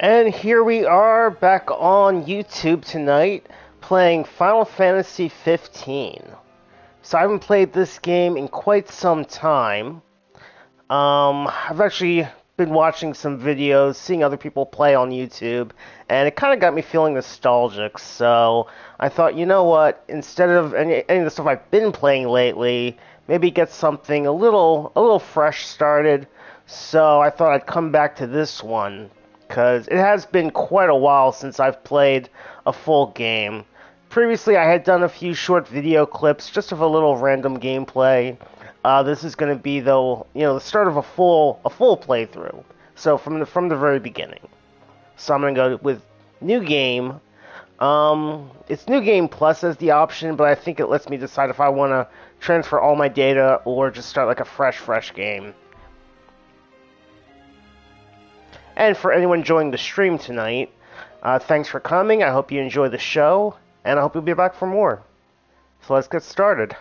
And here we are back on YouTube tonight playing Final Fantasy 15. So I haven't played this game in quite some time. I've actually been watching some videos, seeing other people play on YouTube, and it kind of got me feeling nostalgic. So I thought, you know what? Instead of any of the stuff I've been playing lately, maybe get something a little fresh started. So I thought I'd come back to this one because it has been quite a while since I've played a full game. Previously, I had done a few short video clips just of a little random gameplay. This is going to be, though, the start of a full playthrough. So from the very beginning. So I'm going to go with new game. It's new game plus as the option, but I think it lets me decide if I want to transfer all my data or just start like a fresh game. And for anyone joining the stream tonight, thanks for coming. I hope you enjoy the show, and I hope you'll be back for more. So let's get started.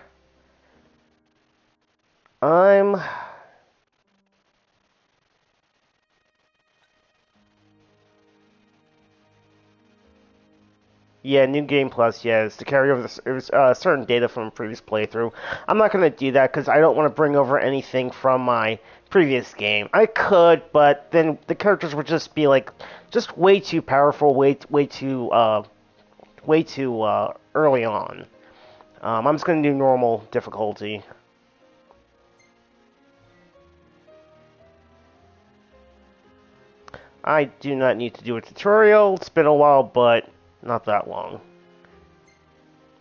Yeah, new game plus, yes, to carry over certain data from a previous playthrough. I'm not going to do that because I don't want to bring over anything from my previous game. I could, but then the characters would just be like, just way too powerful, way too early on. I'm just going to do normal difficulty. I do not need to do a tutorial. It's been a while, but not that long.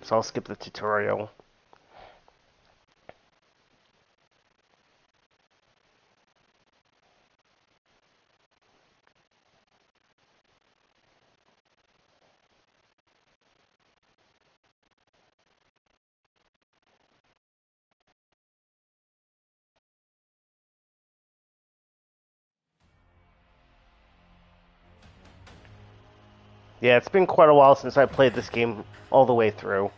So I'll skip the tutorial. Yeah, it's been quite a while since I played this game all the way through.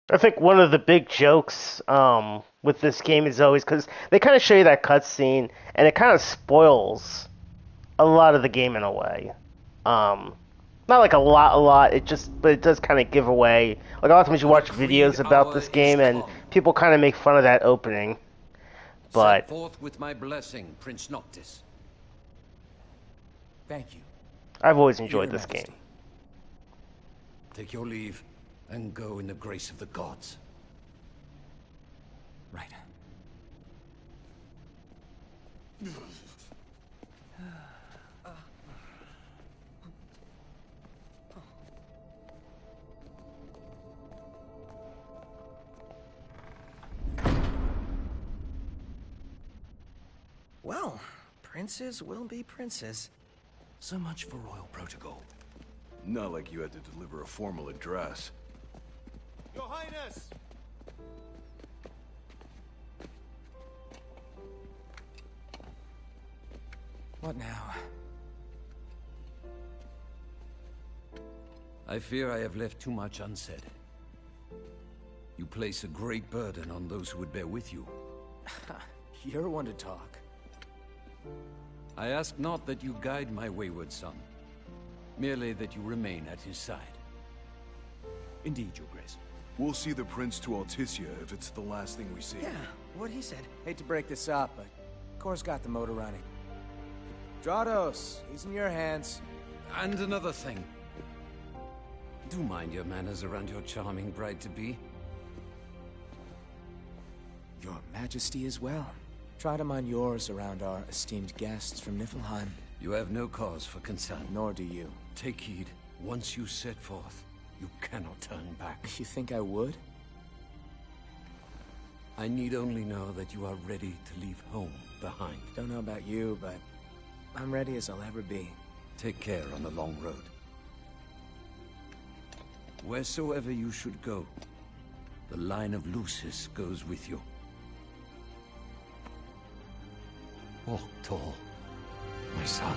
I think one of the big jokes with this game is always because they kind of show you that cutscene, and it kind of spoils a lot of the game in a way. Not like a lot. But it does kind of give away. Like a lot of times you watch videos about this game, and people kind of make fun of that opening. But set forth with my blessing, Prince Noctis. Thank you. I've always enjoyed this game. Take your leave and go in the grace of the gods. Right. Well, princes will be princes. So much for royal protocol. Not like you had to deliver a formal address. Your Highness! What now? I fear I have left too much unsaid. You place a great burden on those who would bear with you. You're one to talk. I ask not that you guide my wayward son, merely that you remain at his side. Indeed, Your Grace. We'll see the prince to Alticia if it's the last thing we see. Yeah, what he said. Hate to break this up, but Kor's got the motor running. Stratos, he's in your hands. And another thing. Do mind your manners around your charming bride-to-be. Your Majesty as well. Try to mind yours around our esteemed guests from Niflheim. You have no cause for concern. Nor do you. Take heed. Once you set forth, you cannot turn back. You think I would? I need only know that you are ready to leave home behind. Don't know about you, but I'm ready as I'll ever be. Take care on the long road. Wheresoever you should go, the line of Lucis goes with you. Walk tall, my son.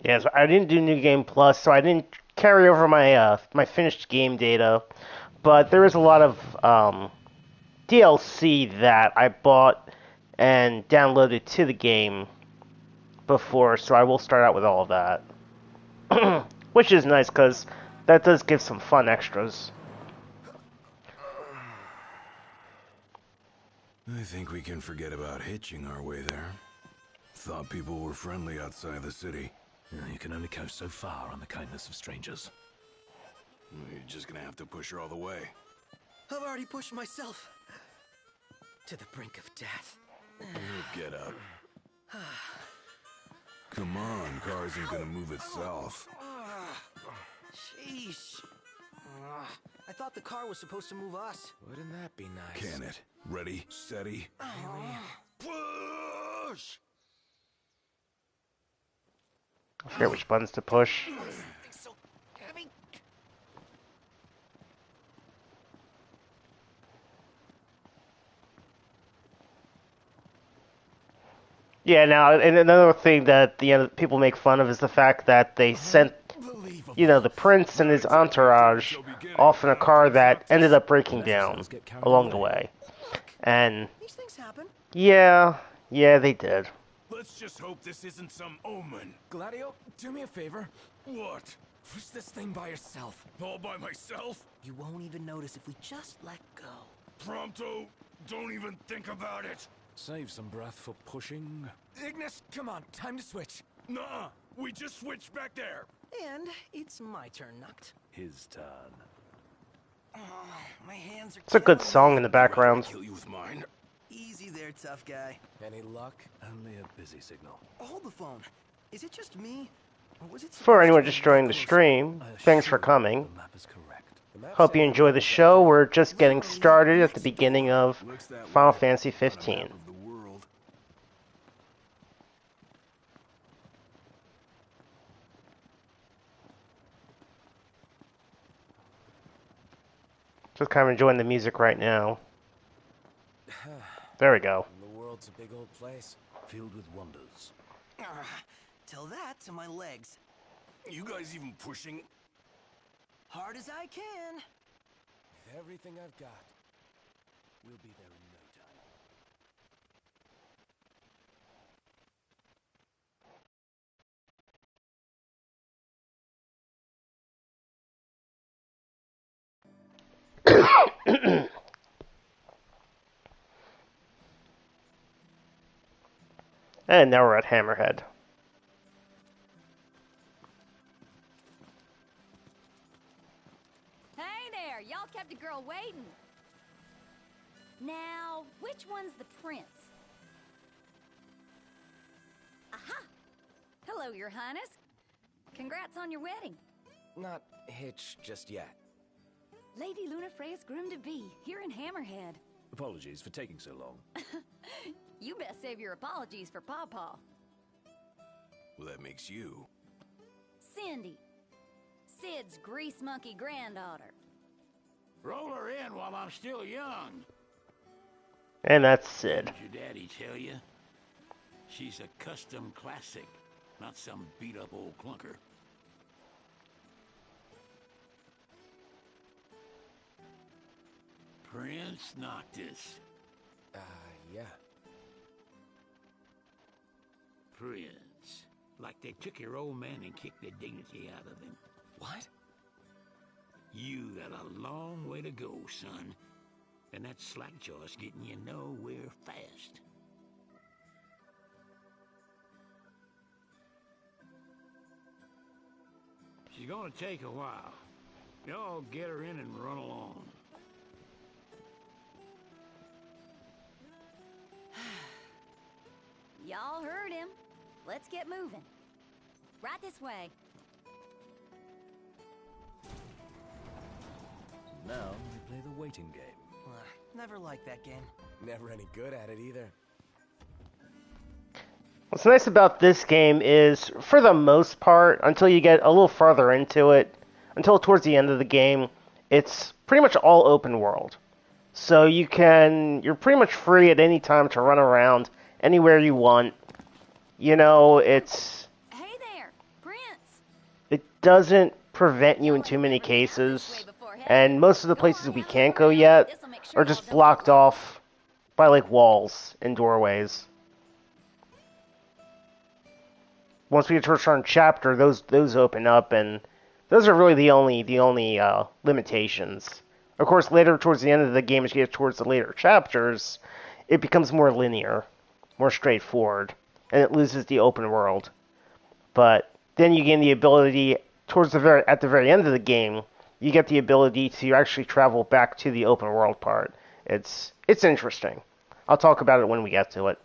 Yes, I didn't do New Game Plus, so I didn't carry over my my finished game data. But there is a lot of DLC that I bought and downloaded to the game before, so I will start out with all of that. Which is nice, because that does give some fun extras. I think we can forget about hitching our way there. Thought people were friendly outside the city. You can only go so far on the kindness of strangers. You're just gonna have to push her all the way. I've already pushed myself to the brink of death. Get up. Come on, car isn't gonna move itself. Sheesh. I thought the car was supposed to move us. Wouldn't that be nice? Can it? Ready, steady. Push! I forget which buttons to push. So heavy. Yeah, now, and another thing that people make fun of is the fact that they sent, the prince and his entourage off in a car that ended up breaking down along the way. And, These things happen. yeah, they did. Let's just hope this isn't some omen. Gladio, do me a favor. What? Push this thing by yourself. All by myself? You won't even notice if we just let go. Prompto, don't even think about it. Save some breath for pushing. Ignis, come on, time to switch. Nuh-uh, we just switched back there. And it's my turn, Nuct. His turn. Oh, my hands are It's a good killing song in the background. Kill you with mine. me. Easy there, tough guy. Any luck? Only a busy signal. Hold the phone. Is it just me? Or was it For anyone supposed to just be joining the close? stream, thanks for coming. The map is correct. Hope you enjoy the show. We're just getting started at the beginning of Looks that Final way. Fantasy On a 15. map of the world. Just kind of enjoying the music right now. There we go. The world's a big old place. Filled with wonders. Tell that to my legs. You guys even pushing? Hard as I can. With everything I've got. We'll be there in no time. And now we're at Hammerhead. Hey there, y'all kept a girl waiting. Now, which one's the prince? Aha! Hello, Your Highness. Congrats on your wedding. Not hitched just yet. Lady Lunafreya's groom-to-be, here in Hammerhead. Apologies for taking so long. You best save your apologies for Pawpaw. Well, that makes you. Cindy. Sid's grease monkey granddaughter. Roll her in while I'm still young. And that's Sid. Did your daddy tell you? She's a custom classic, not some beat-up old clunker. Prince Noctis. Yeah. Prince. Like they took your old man and kicked the dignity out of him. What? You got a long way to go, son. And that slackjaw's getting you nowhere fast. She's gonna take a while. Y'all get her in and run along. Y'all heard him. Let's get moving. Right this way. Now we play the waiting game. Never liked that game. Never any good at it either. What's nice about this game is, for the most part, until you get a little farther into it, until towards the end of the game, it's pretty much all open world. So you're pretty much free at any time to run around anywhere you want. You know, Hey there, Prince. it doesn't prevent you in too many cases, and most of the places we can't go yet are just blocked off by like walls and doorways. Once we get to a certain chapter, those open up, and those are really the only limitations. Of course, later towards the end of the game, as you get towards the later chapters, it becomes more linear, more straightforward, and it loses the open world. But then you gain the ability at the very end of the game, you get the ability to actually travel back to the open world part. It's interesting. I'll talk about it when we get to it.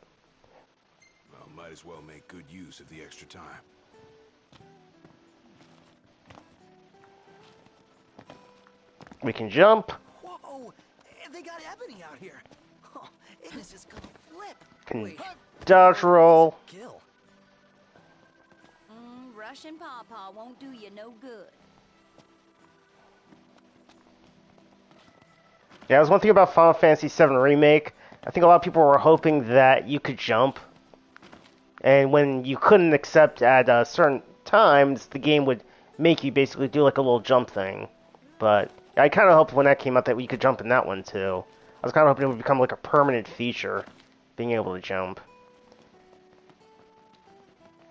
Well, might as well make good use of the extra time. We can jump. Whoa! They got Ebony out here. Oh, Ignis is gonna flip. Can Wait, dodge roll. kill. Russian Pawpaw won't do you no good. Yeah, that was one thing about Final Fantasy VII Remake. I think a lot of people were hoping that you could jump. And when you couldn't accept at certain times, the game would make you basically do like a little jump thing. But I kind of hoped when that came out that we could jump in that one too. I was kind of hoping it would become like a permanent feature, being able to jump.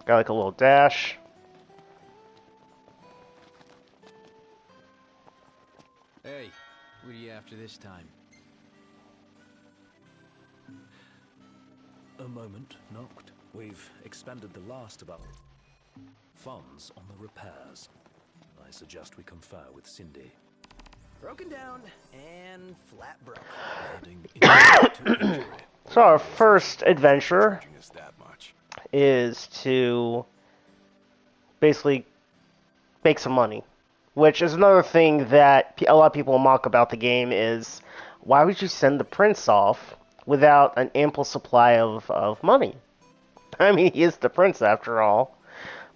Got like a little dash. Hey, what are you after this time? A moment, Noct. We've expended the last of our funds on the repairs. I suggest we confer with Cindy. Broken down and flat broke. Adding insult to injury. So our first adventure Charging us that much. is to basically make some money. Which is another thing that a lot of people mock about the game is, why would you send the prince off without an ample supply of money? I mean, he is the prince after all.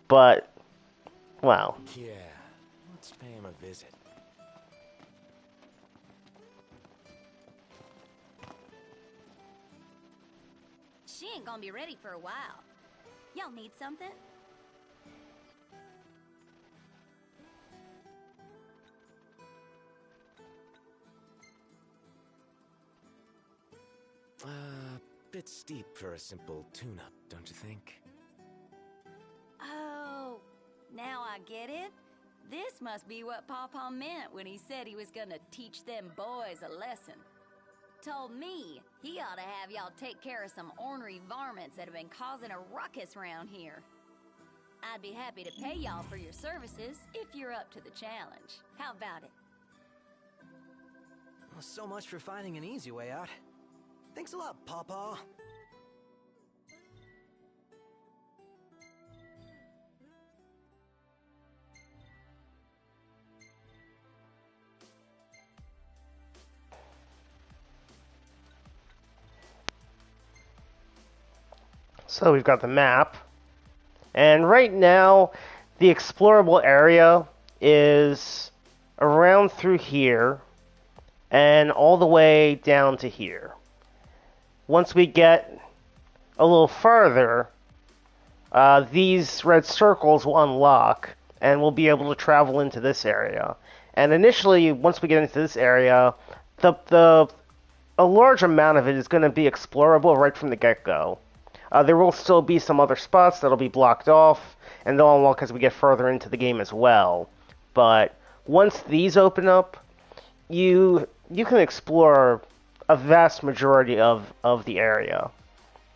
But, well, Yeah, let's pay him a visit. She ain't gonna be ready for a while. Y'all need something? Bit steep for a simple tune-up, don't you think? Oh, now I get it. This must be what Pawpaw meant when he said he was gonna teach them boys a lesson. Told me he ought to have y'all take care of some ornery varmints that have been causing a ruckus around here. I'd be happy to pay y'all for your services if you're up to the challenge. How about it? Well, so much for finding an easy way out. Thanks a lot, Pawpaw. So we've got the map. And right now, the explorable area is around through here and all the way down to here. Once we get a little farther, these red circles will unlock and we'll be able to travel into this area. And initially, once we get into this area, a large amount of it is going to be explorable right from the get-go. There will still be some other spots that'll be blocked off, and they'll unlock as we get further into the game as well. But once these open up, you can explore a vast majority of the area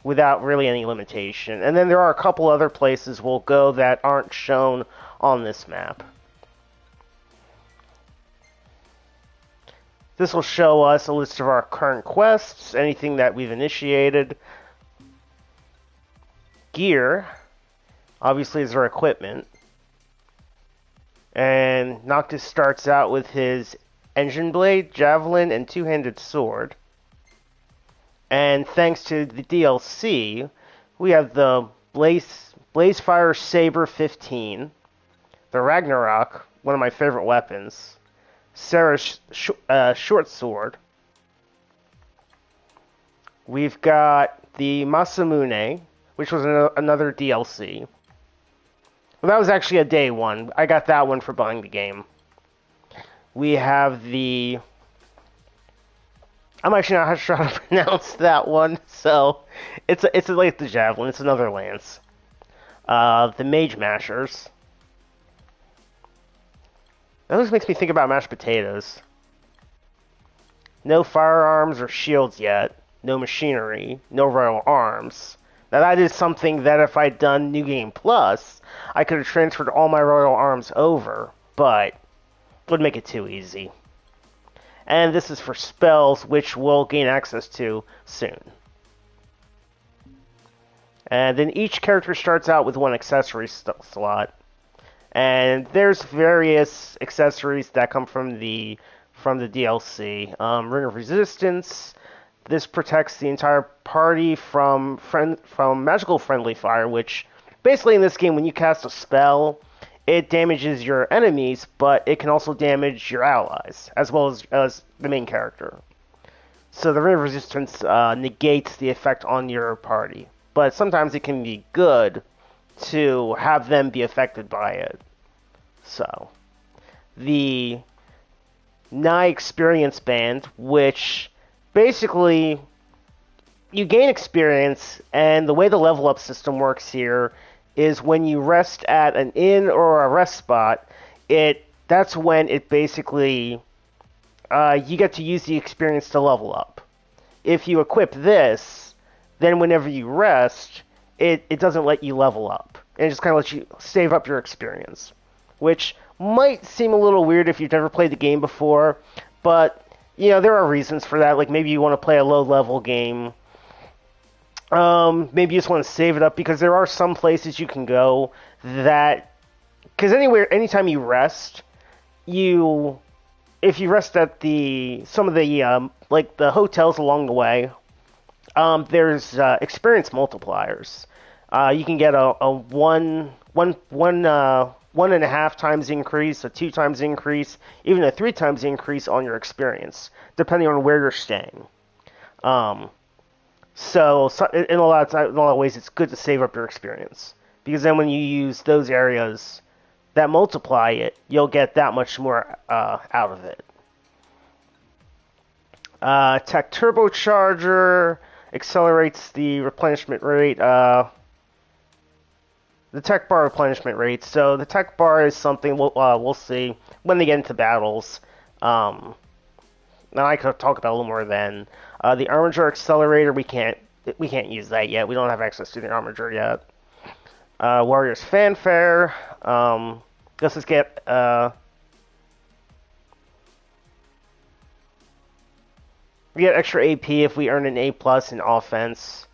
without really any limitation. And then there are a couple other places we'll go that aren't shown on this map. This will show us a list of our current quests, anything that we've initiated. Gear, obviously, is our equipment. And Noctis starts out with his engine blade, javelin, and two-handed sword. And thanks to the DLC, we have the Blazefire Saber 15, the Ragnarok, one of my favorite weapons, Sarah's short sword. We've got the Masamune, which was another DLC. Well, that was actually a day one. I got that one for buying the game. We have the... I'm actually not sure how to pronounce that one, so it's like the Javelin. It's another lance. The Mage Mashers. That always makes me think about mashed potatoes. No firearms or shields yet. No machinery. No royal arms. Now that is something that if I'd done New Game Plus, I could have transferred all my royal arms over, but it would make it too easy. And this is for spells, which we'll gain access to soon. And then each character starts out with one accessory slot. And there's various accessories that come from the DLC. Ring of Resistance. This protects the entire party from magical friendly fire, which basically in this game, when you cast a spell, it damages your enemies, but it can also damage your allies, as well as the main character. So the Ring of Resistance negates the effect on your party. But sometimes it can be good to have them be affected by it. So, the Nigh Experience Band, which basically you gain experience, and the way the level up system works here is when you rest at an inn or a rest spot, that's when it basically you get to use the experience to level up. If you equip this, then whenever you rest, it doesn't let you level up. It just kind of lets you save up your experience, which might seem a little weird if you've never played the game before, but there are reasons for that. Like maybe you want to play a low-level game. Maybe you just want to save it up, because there are some places you can go that... Because anytime you rest, if you rest at some of the, like the hotels along the way, there's experience multipliers. You can get a 1.5 times increase, a 2 times increase, even a 3 times increase on your experience, depending on where you're staying. So in a lot of ways, it's good to save up your experience, because then when you use those areas that multiply it, you'll get that much more out of it. Tech Turbocharger accelerates the replenishment rate. The tech bar replenishment rate. So the tech bar is something we'll see when they get into battles. Now I could talk about a little more then. The Armiger Accelerator, we can't use that yet. We don't have access to the Armiger yet. Warrior's Fanfare. Let's just get we get extra AP if we earn an A+ in offense.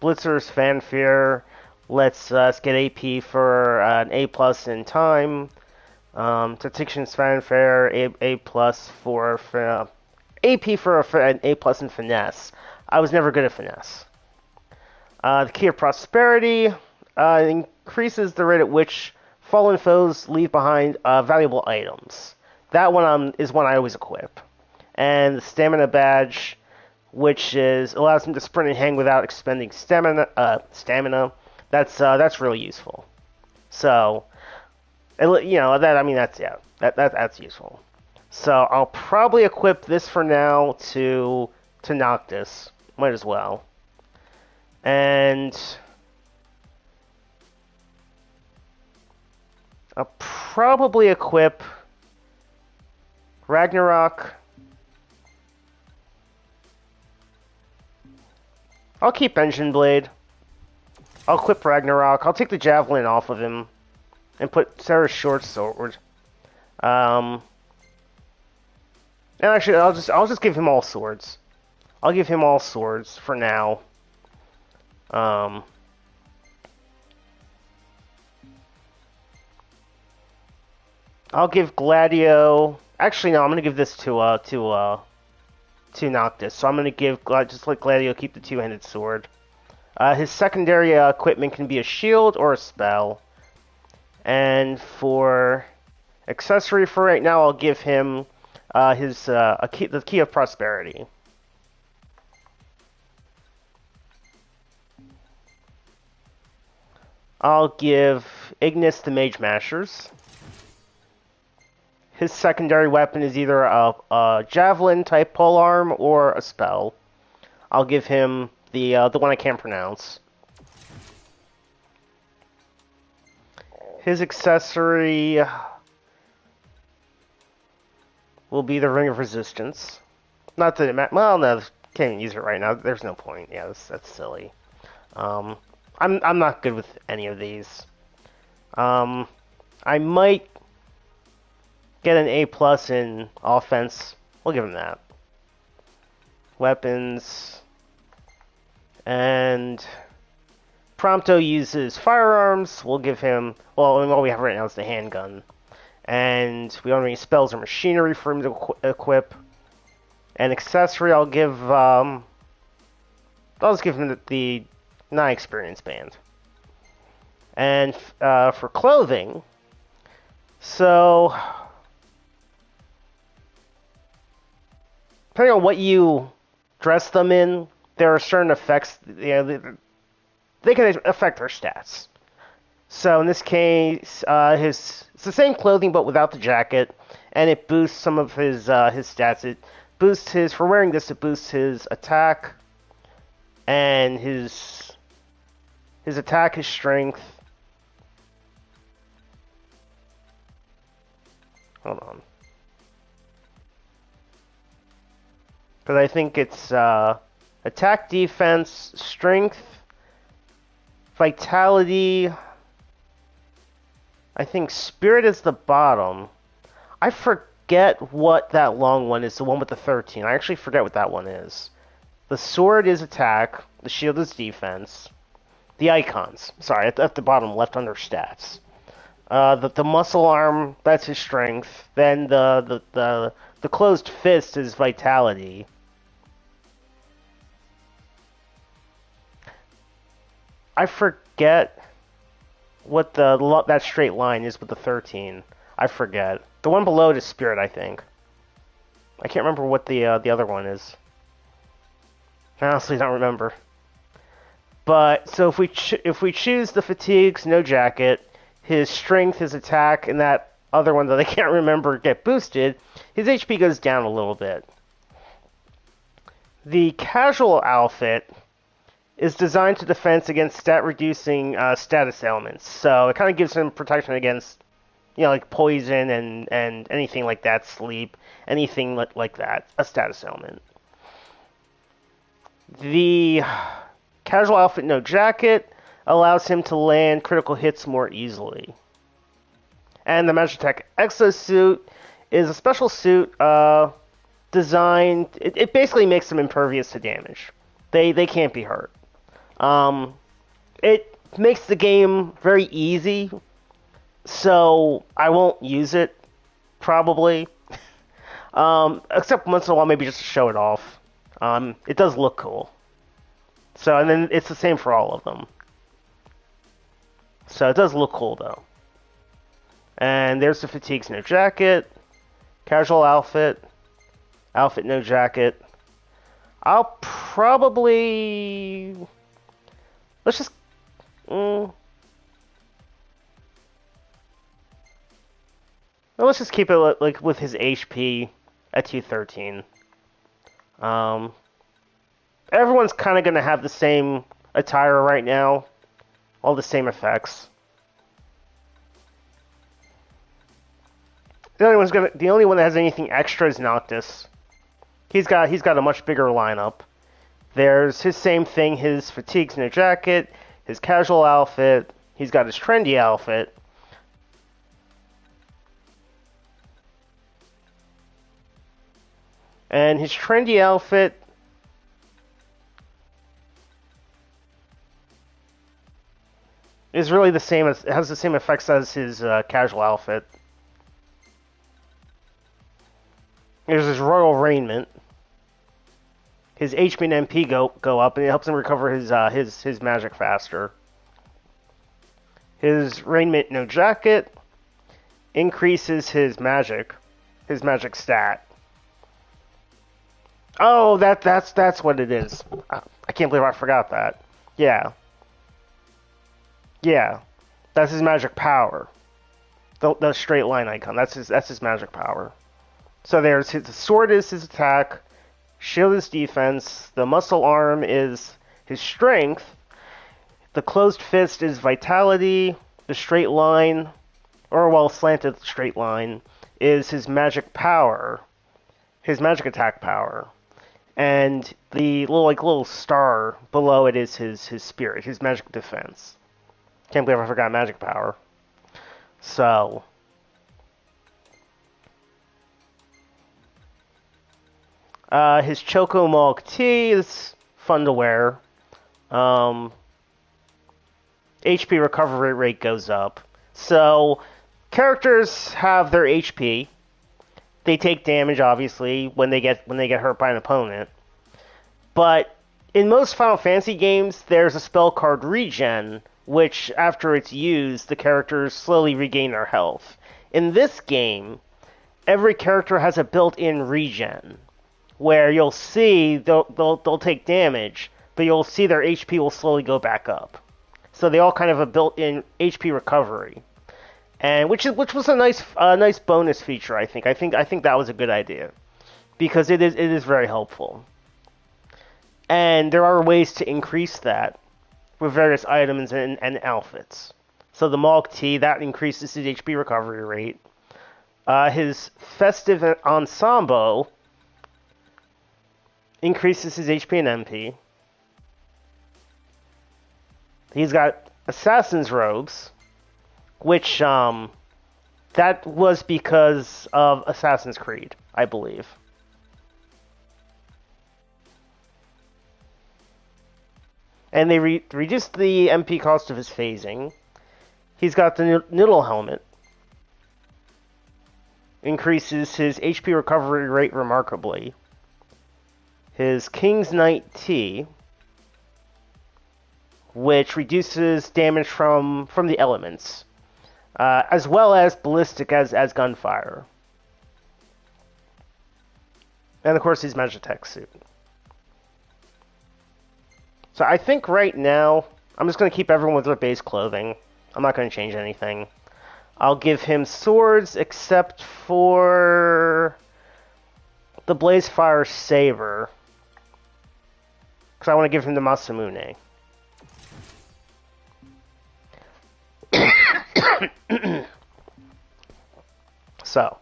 Blitzer's Fanfare lets us get AP for an A+ in time. Tactician's Fanfare, A+ for AP for an A+ in finesse. I was never good at finesse. The Key of Prosperity increases the rate at which fallen foes leave behind valuable items. That one is one I always equip. And the Stamina Badge, which allows him to sprint and hang without expending stamina. That's really useful. So, that's useful. So I'll probably equip this for now to Noctis. Might as well. And I'll probably equip Ragnarok. I'll keep Engine Blade. I'll equip Ragnarok. I'll take the Javelin off of him and put Sarah's short sword. And actually, I'll just give him all swords. I'll give him all swords for now. I'll give Gladio. Actually, no. I'm gonna give this to Noctis. So I'm gonna just let Gladio keep the two-handed sword. His secondary equipment can be a shield or a spell. And for accessory for right now, I'll give him the Key of Prosperity. I'll give Ignis the Mage Mashers. His secondary weapon is either a Javelin type polearm or a spell. I'll give him the one I can't pronounce. His accessory will be the Ring of Resistance. Not that it matters. Well, no, can't even use it right now. There's no point. Yeah, that's silly. I'm not good with any of these. I might get an A+ in offense. We'll give him that. Weapons. And Prompto uses firearms. We'll give him... Well, all we have right now is the handgun. And we don't have any spells or machinery for him to equip. And accessory, I'll just give him the non-experience band. And for clothing, so depending on what you dress them in, there are certain effects. They can affect their stats. So in this case, it's the same clothing but without the jacket, and it boosts some of his stats. It boosts for wearing this. It boosts his attack and his attack, his strength. Hold on. Because I think it's attack, defense, strength, vitality. I think spirit is the bottom. I forget what that long one is, the one with the 13. I actually forget what that one is. The sword is attack, the shield is defense. The icons, sorry, at the bottom left under stats. The muscle arm, that's his strength. Then the closed fist is vitality. I forget what that straight line is with the 13. I forget. The one below it is spirit, I think. I can't remember what the other one is. I honestly don't remember. But so if we choose the fatigues, no jacket, his strength, his attack, and that other one that I can't remember get boosted, his HP goes down a little bit. The casual outfit is designed to defense against stat-reducing status ailments. So it kind of gives him protection against, like poison and anything like that, sleep, anything like that, a status ailment. The casual outfit, no jacket, allows him to land critical hits more easily. And the Magitech Exosuit is a special suit designed... It basically makes them impervious to damage. They can't be hurt. It makes the game very easy, so I won't use it, probably. Except once in a while, maybe just to show it off. It does look cool. So, and then it's the same for all of them. So it does look cool, though. And there's the fatigues, no jacket. Casual outfit. Outfit, no jacket. I'll probably... Let's just... Well, let's just keep it like with his HP at 213. Everyone's kind of going to have the same attire right now. All the same effects. The only one that has anything extra is Noctis. He's got a much bigger lineup. There's his same thing, his fatigues, no jacket, his casual outfit, he's got his trendy outfit. And his trendy outfit is really the same as, it has the same effects as his casual outfit. There's his royal raiment. His HP and MP go up, and it helps him recover his magic faster. His raiment, no jacket, increases his magic stat. Oh, that's what it is. I can't believe I forgot that. Yeah, that's his magic power. The straight line icon. That's his magic power. So there's the sword is his attack, shield is defense, the muscle arm is his strength, the closed fist is vitality, the straight line, or slanted straight line, is his magic power, his magic attack power, and the little star below it is his spirit, his magic defense. Can't believe I forgot magic power. So... his Choco Mog T is fun to wear. HP recovery rate goes up. So, characters have their HP. They take damage, obviously, when they get hurt by an opponent. But in most Final Fantasy games, there's a spell called Regen, which, after it's used, the characters slowly regain their health. In this game, every character has a built-in regen, where you'll see they'll take damage, but you'll see their HP will slowly go back up. So they all kind of have a built-in HP recovery, and which was a nice bonus feature. I think that was a good idea, because it is very helpful. And there are ways to increase that with various items and outfits. So the Mog T, that increases his HP recovery rate. His Festive Ensemble increases his HP and MP. He's got Assassin's Robes, which that was because of Assassin's Creed, I believe. And they reduced the MP cost of his phasing. He's got the Noodle Helmet. Increases his HP recovery rate remarkably. His King's Knight T, which reduces damage from the elements, as well as ballistic as gunfire. And of course his Magitech suit. So I think right now, I'm just going to keep everyone with their base clothing. I'm not going to change anything. I'll give him swords except for the Blazefire Saber, because I want to give him the Masamune. So,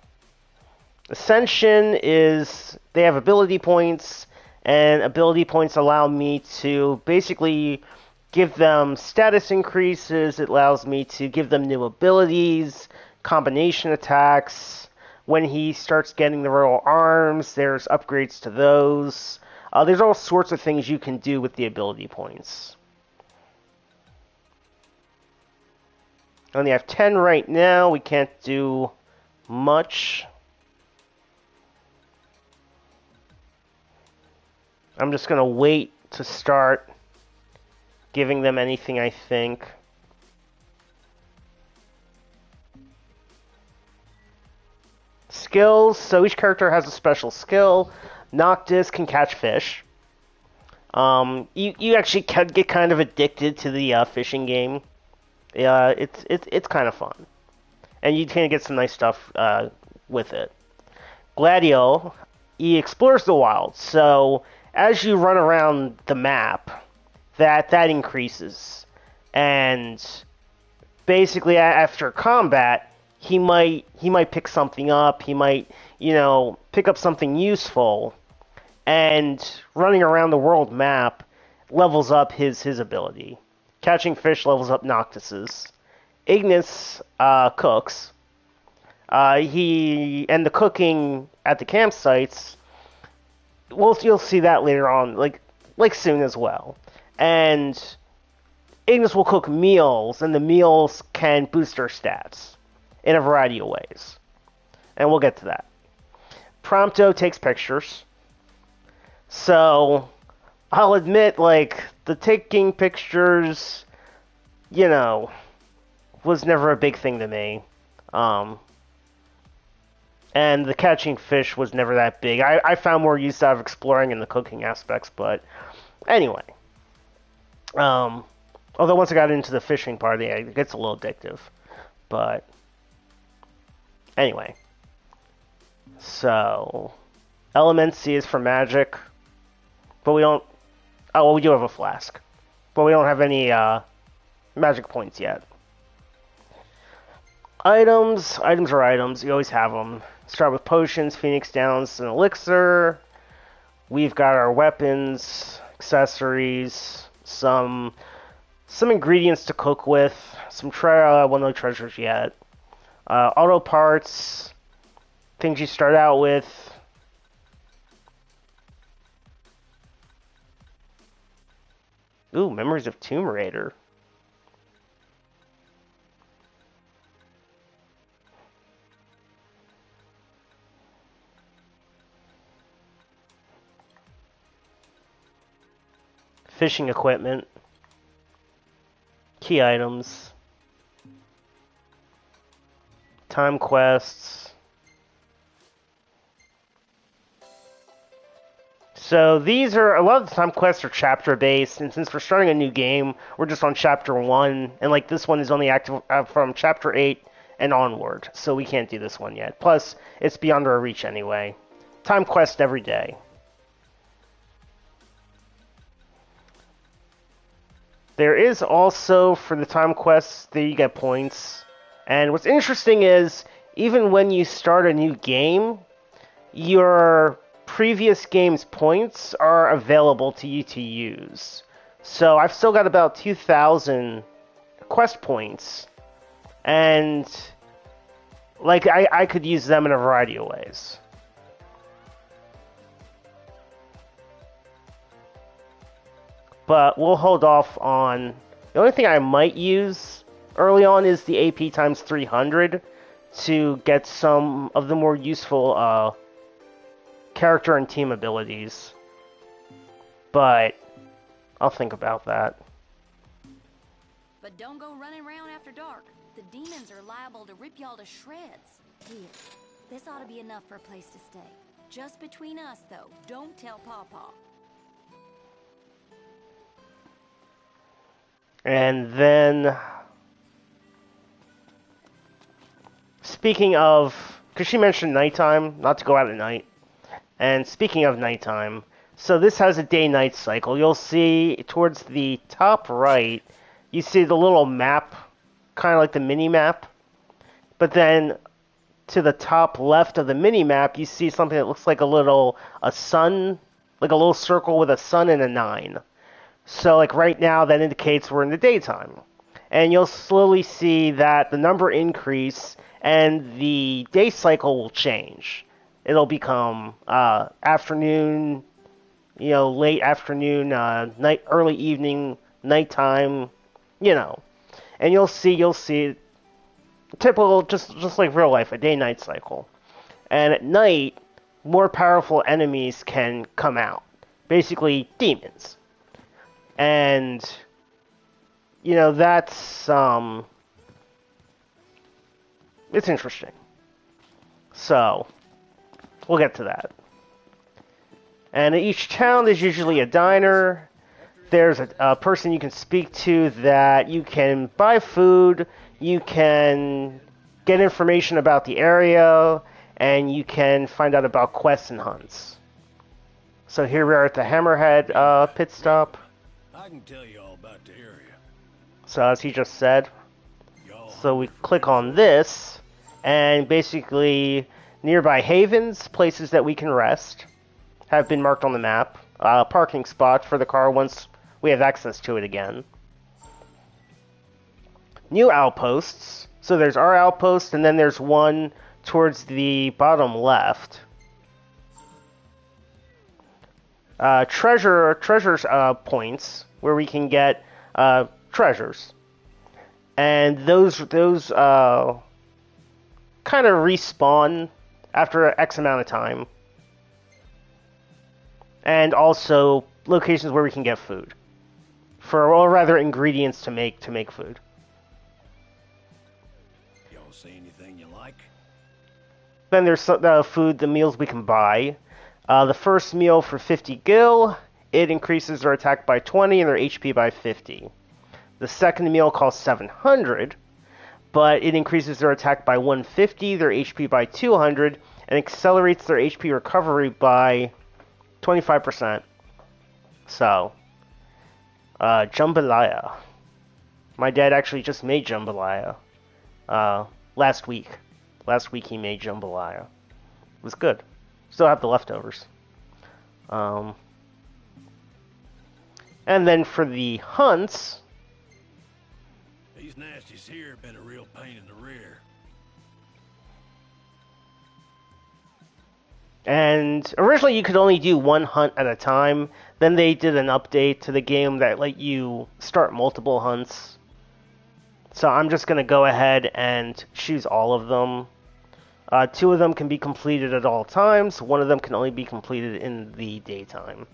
Ascension is, they have ability points, and ability points allow me to basically give them status increases. It allows me to give them new abilities, combination attacks. When he starts getting the royal arms, there's upgrades to those. There's all sorts of things you can do with the ability points. I only have 10 right now. We can't do much. I'm just going to wait to start giving them anything, I think. Skills, so each character has a special skill. Noctis can catch fish. You actually can get kind of addicted to the fishing game. It's kind of fun, and you can get some nice stuff with it. Gladio, he explores the wild, so as you run around the map, that increases, and basically after combat, he might pick something up. He might pick up something useful, and running around the world map levels up his ability. Catching fish levels up Noctis's. Ignis cooks. And the cooking at the campsites, you'll see that later on, like soon as well. And Ignis will cook meals, and the meals can boost her stats in a variety of ways. And we'll get to that. Prompto takes pictures. So, I'll admit, the taking pictures, was never a big thing to me. And the catching fish was never that big. I found more use out of exploring and the cooking aspects, but anyway. Although once I got into the fishing part, it gets a little addictive. But anyway. So, Elemency is for magic. But we don't... Oh, well, we do have a flask. But we don't have any magic points yet. Items. Items are items. You always have them. Start with potions, Phoenix Downs, and Elixir. We've got our weapons, accessories, some ingredients to cook with, some no treasures yet. Auto parts, things you start out with. Ooh, Memories of Tomb Raider. Fishing equipment. Key items. Time quests. So these are, a lot of the time quests are chapter based, and since we're starting a new game, we're just on chapter 1, and this one is only active from chapter 8 and onward, so we can't do this one yet. Plus, it's beyond our reach anyway. Time quest every day. There is also, for the time quests, there you get points. And what's interesting is, even when you start a new game, your previous game's points are available to you to use. So I've still got about 2,000 quest points, and I could use them in a variety of ways. But we'll hold off on... The only thing I might use early on is the AP times 300 to get some of the more useful character and team abilities. But I'll think about that. But don't go running around after dark. The demons are liable to rip y'all to shreds. Here, this ought to be enough for a place to stay. Just between us, though. Don't tell Pawpaw. And then, speaking of, because she mentioned nighttime, not to go out at night. And speaking of nighttime, so this has a day-night cycle. You'll see towards the top right, you see the little map, kind of like the mini-map. But then to the top left of the mini-map, you see something that looks like a sun, like a little circle with a sun and a 9. So right now, that indicates we're in the daytime. And you'll slowly see that the number increase and the day cycle will change. It'll become afternoon, late afternoon, night, early evening, nighttime, And you'll see typical, just like real life, a day-night cycle. And at night, more powerful enemies can come out. Basically, demons. And you know, that's it's interesting. So, we'll get to that. And in each town, there's usually a diner. There's a person you can speak to that you can buy food, you can get information about the area, and you can find out about quests and hunts. So here we are at the Hammerhead pit stop. I can tell you all about the area. So as he just said, so we click on this, and basically nearby havens, places that we can rest, have been marked on the map. Parking spot for the car once we have access to it again. New outposts. So there's our outpost, and then there's one towards the bottom left. Treasures points where we can get treasures, and those kind of respawn after X amount of time, and also locations where we can get food, or rather ingredients to make food. Y'all see anything you like? Then there's the food, the meals we can buy. The first meal for 50 gil, it increases their attack by 20 and their HP by 50. The second meal costs 700, but it increases their attack by 150, their HP by 200, and accelerates their HP recovery by 25%. So, jambalaya. My dad actually just made jambalaya last week. Last week he made jambalaya. It was good. Still have the leftovers. And then for the hunts... These nasties here have been a real pain in the rear. And originally you could only do one hunt at a time. Then they did an update to the game that let you start multiple hunts. So I'm just going to go ahead and choose all of them. 2 of them can be completed at all times. 1 of them can only be completed in the daytime.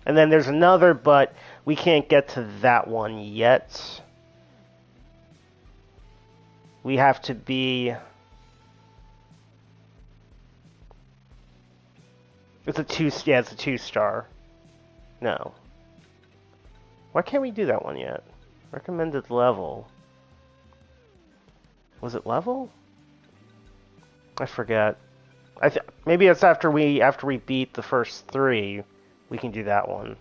And then there's another, but we can't get to that one yet. We have to be... It's a 2-star. No. Why can't we do that one yet? Recommended level. Was it level? I forget. Maybe it's after we beat the first 3, we can do that one.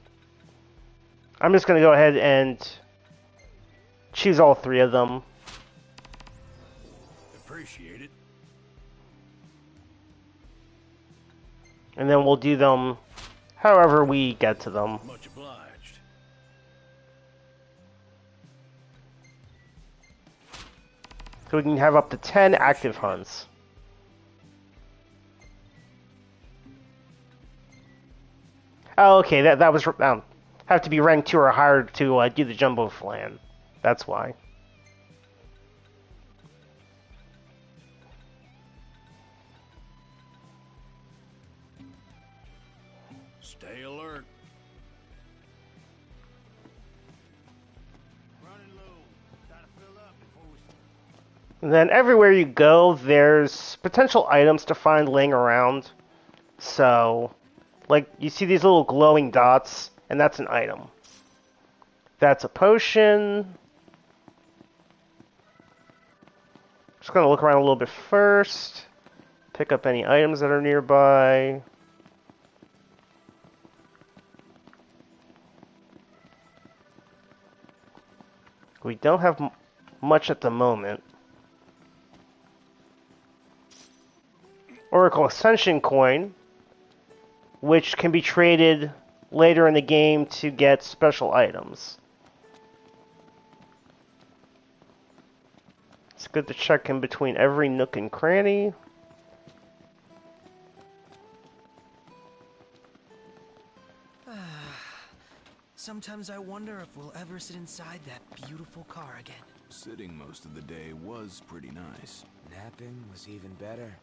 I'm just gonna go ahead and choose all 3 of them. Appreciate it. And then we'll do them however we get to them. Much obliged. So we can have up to 10 active hunts. Oh, okay, that was have to be rank 2 or higher to do the jumbo flan. That's why. Stay alert. And then everywhere you go, there's potential items to find laying around. So, like, you see these little glowing dots, and that's an item. That's a potion. Just gonna look around a little bit first. Pick up any items that are nearby. We don't have much at the moment. Oracle Ascension Coin, which can be traded later in the game to get special items. It's good to check in between every nook and cranny. Sometimes I wonder if we'll ever sit inside that beautiful car again. Sitting most of the day was pretty nice. Napping was even better.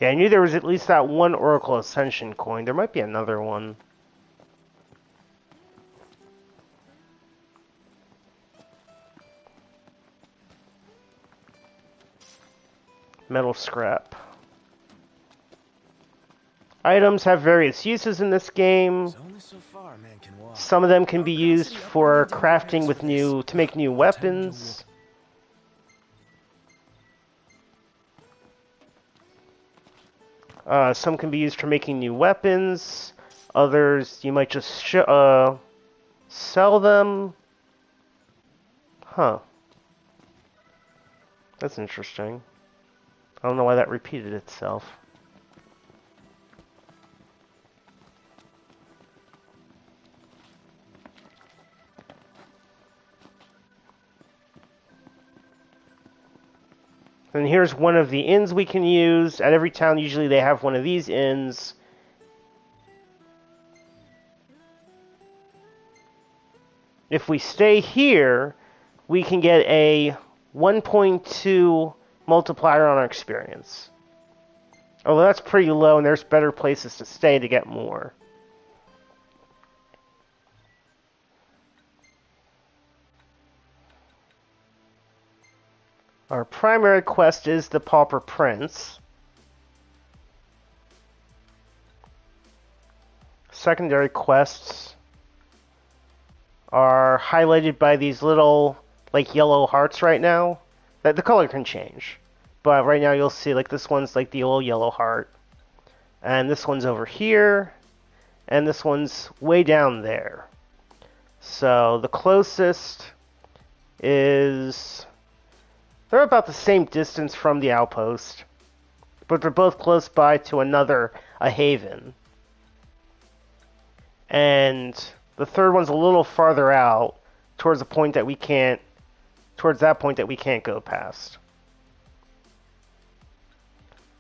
Yeah, I knew there was at least that one Oracle Ascension coin. There might be another one. Metal scrap. Items have various uses in this game. Only so far a man can walk. Some of them can be used for crafting with to make new weapons. Some can be used for making new weapons. Others, you might just sell them. Huh. That's interesting. I don't know why that repeated itself. And here's one of the inns we can use. At every town, usually they have one of these inns. If we stay here, we can get a 1.2 multiplier on our experience. Although that's pretty low, and there's better places to stay to get more. Our primary quest is the Pauper Prince. Secondary quests are highlighted by these little, like, yellow hearts right now. The color can change. But right now you'll see, like, this one's like the old yellow heart. And this one's over here. And this one's way down there. So the closest is... They're about the same distance from the outpost, but they're both close by to a haven. And the third one's a little farther out, towards that point that we can't go past.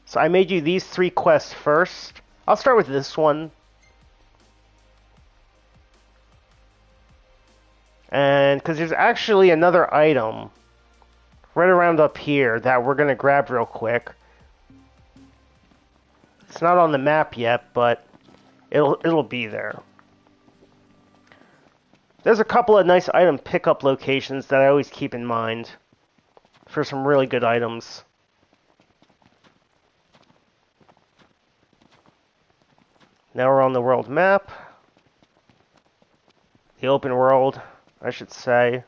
So I made you these 3 quests first. I'll start with this one. And because there's actually another item right around up here that we're going to grab real quick. It's not on the map yet, but it'll be there. There's a couple of nice item pickup locations that I always keep in mind for some really good items. Now we're on the world map. The open world, I should say.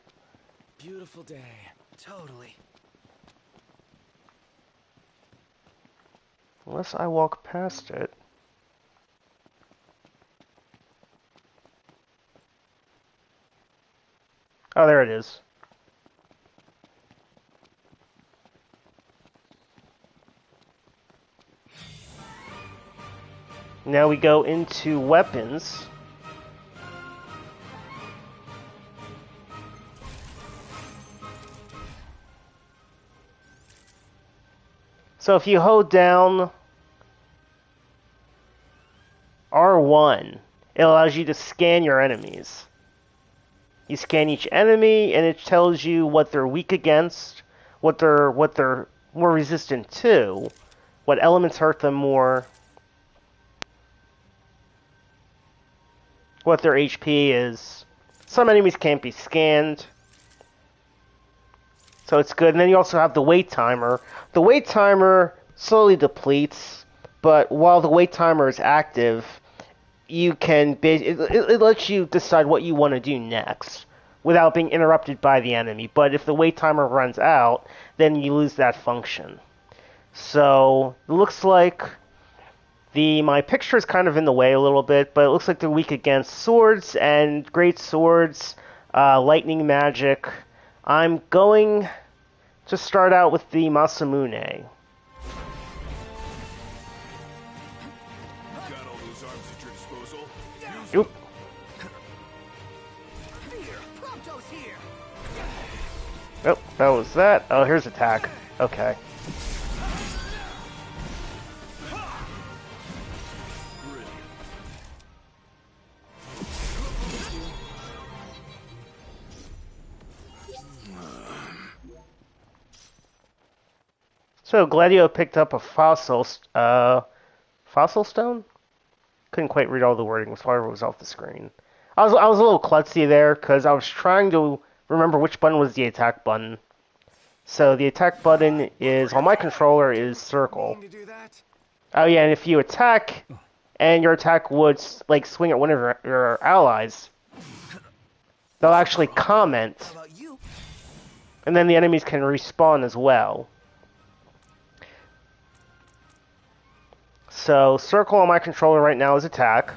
Beautiful day. Totally. Unless I walk past it. Oh, there it is. Now we go into weapons. So if you hold down R1, it allows you to scan your enemies. You scan each enemy, and it tells you what they're weak against, what they're more resistant to, what elements hurt them more, what their HP is. Some enemies can't be scanned, so it's good. And then you also have the wait timer. The wait timer slowly depletes, but while the wait timer is active, you can it lets you decide what you want to do next without being interrupted by the enemy. But if the wait timer runs out, then you lose that function. So it looks like my picture is kind of in the way a little bit, but it looks like they're weak against swords and great swords, lightning magic. I'm going to start out with the Masamune. Oop. Oh, that was that. Oh, here's attack. Okay. So Gladio picked up a fossil stone? Couldn't quite read all the wording, so it was off the screen. I was a little klutzy there because I was trying to remember which button was the attack button. So the attack button is on my controller is circle. Oh yeah, and if you attack, and your attack would like swing at one of your allies, they'll actually comment, and then the enemies can respawn as well. So circle on my controller right now is attack.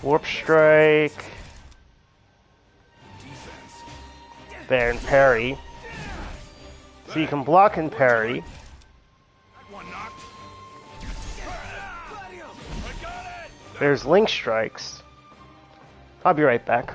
Warp Strike. There, and parry. So you can block and parry. There's Link Strikes. I'll be right back.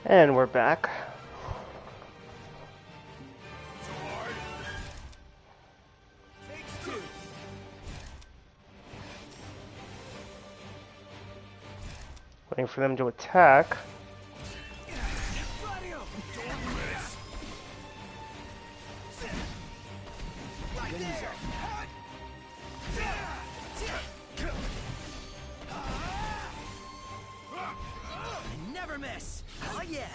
And we're back. Waiting for them to attack. Never miss. Oh yeah.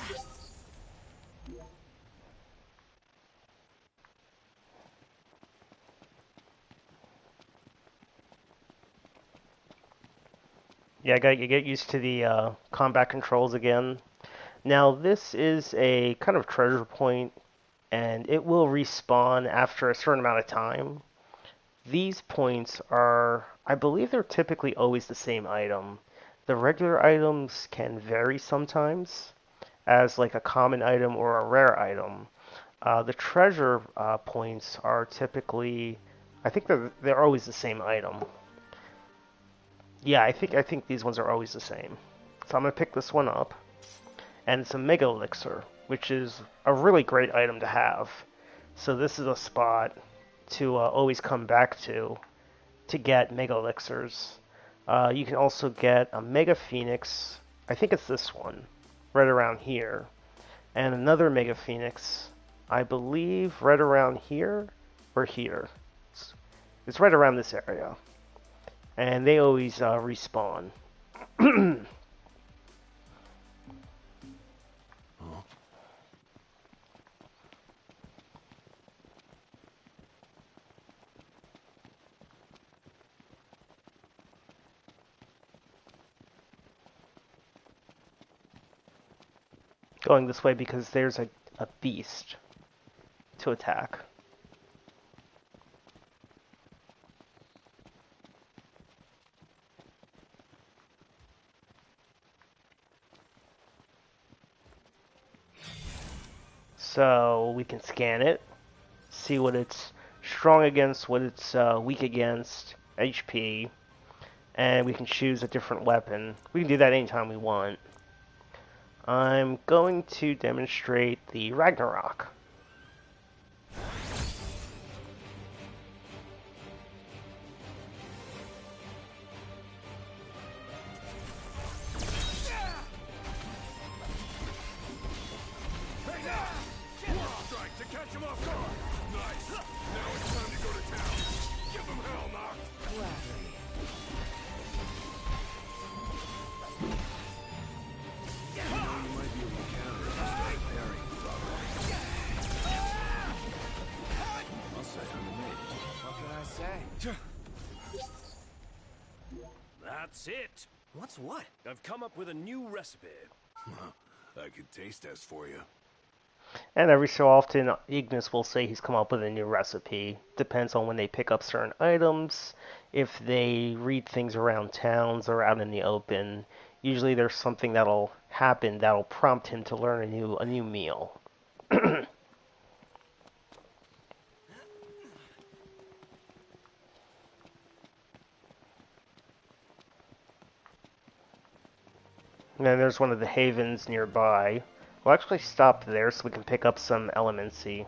Yeah, you get used to the combat controls again. Now this is a kind of treasure point, and it will respawn after a certain amount of time. These points are, I believe they're typically always the same item. The regular items can vary sometimes as like a common item or a rare item. The treasure points are typically, I think they're always the same item. Yeah, I think these ones are always the same. So I'm gonna pick this one up, and it's a Mega Elixir, which is a really great item to have. So this is a spot to always come back to get Mega Elixirs. You can also get a Mega Phoenix. I think it's this one, right around here, and another Mega Phoenix. I believe right around here or here. It's right around this area. And they always respawn. Going this way because there's a beast to attack. So we can scan it, see what it's strong against, what it's weak against, HP, and we can choose a different weapon. We can do that anytime we want. I'm going to demonstrate the Ragnarok. That's it. What's what? I've come up with a new recipe. I could taste test for you. And every so often, Ignis will say he's come up with a new recipe. Depends on when they pick up certain items, if they read things around towns or out in the open. Usually there's something that'll happen that'll prompt him to learn a new meal. And then there's one of the havens nearby. We'll actually stop there so we can pick up some elemency.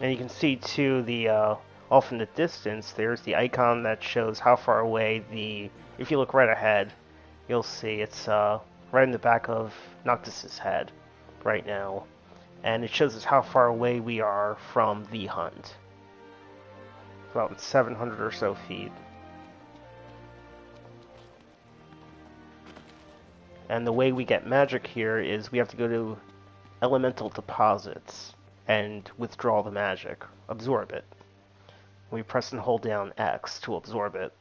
And you can see too, off in the distance, there's the icon that shows how far away if you look right ahead, you'll see it's right in the back of Noctis's head right now. And it shows us how far away we are from the hunt. About 700 or so feet. And the way we get magic here is we have to go to elemental deposits and withdraw the magic, absorb it. We press and hold down X to absorb it.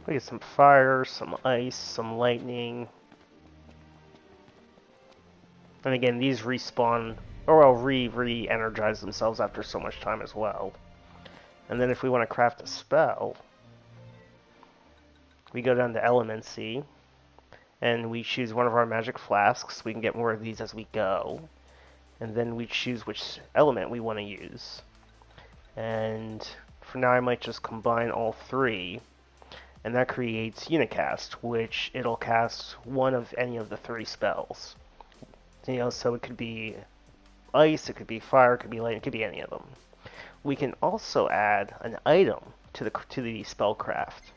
We get some fire, some ice, some lightning. And again, these respawn, or well, re-energize themselves after so much time as well. And then if we want to craft a spell, we go down to Elemency, and we choose one of our magic flasks. We can get more of these as we go. And then we choose which element we want to use. And for now, I might just combine all three. And that creates Unicast, which it'll cast one of any of the three spells. You know, so it could be ice, it could be fire, it could be light, it could be any of them. We can also add an item to the spellcraft.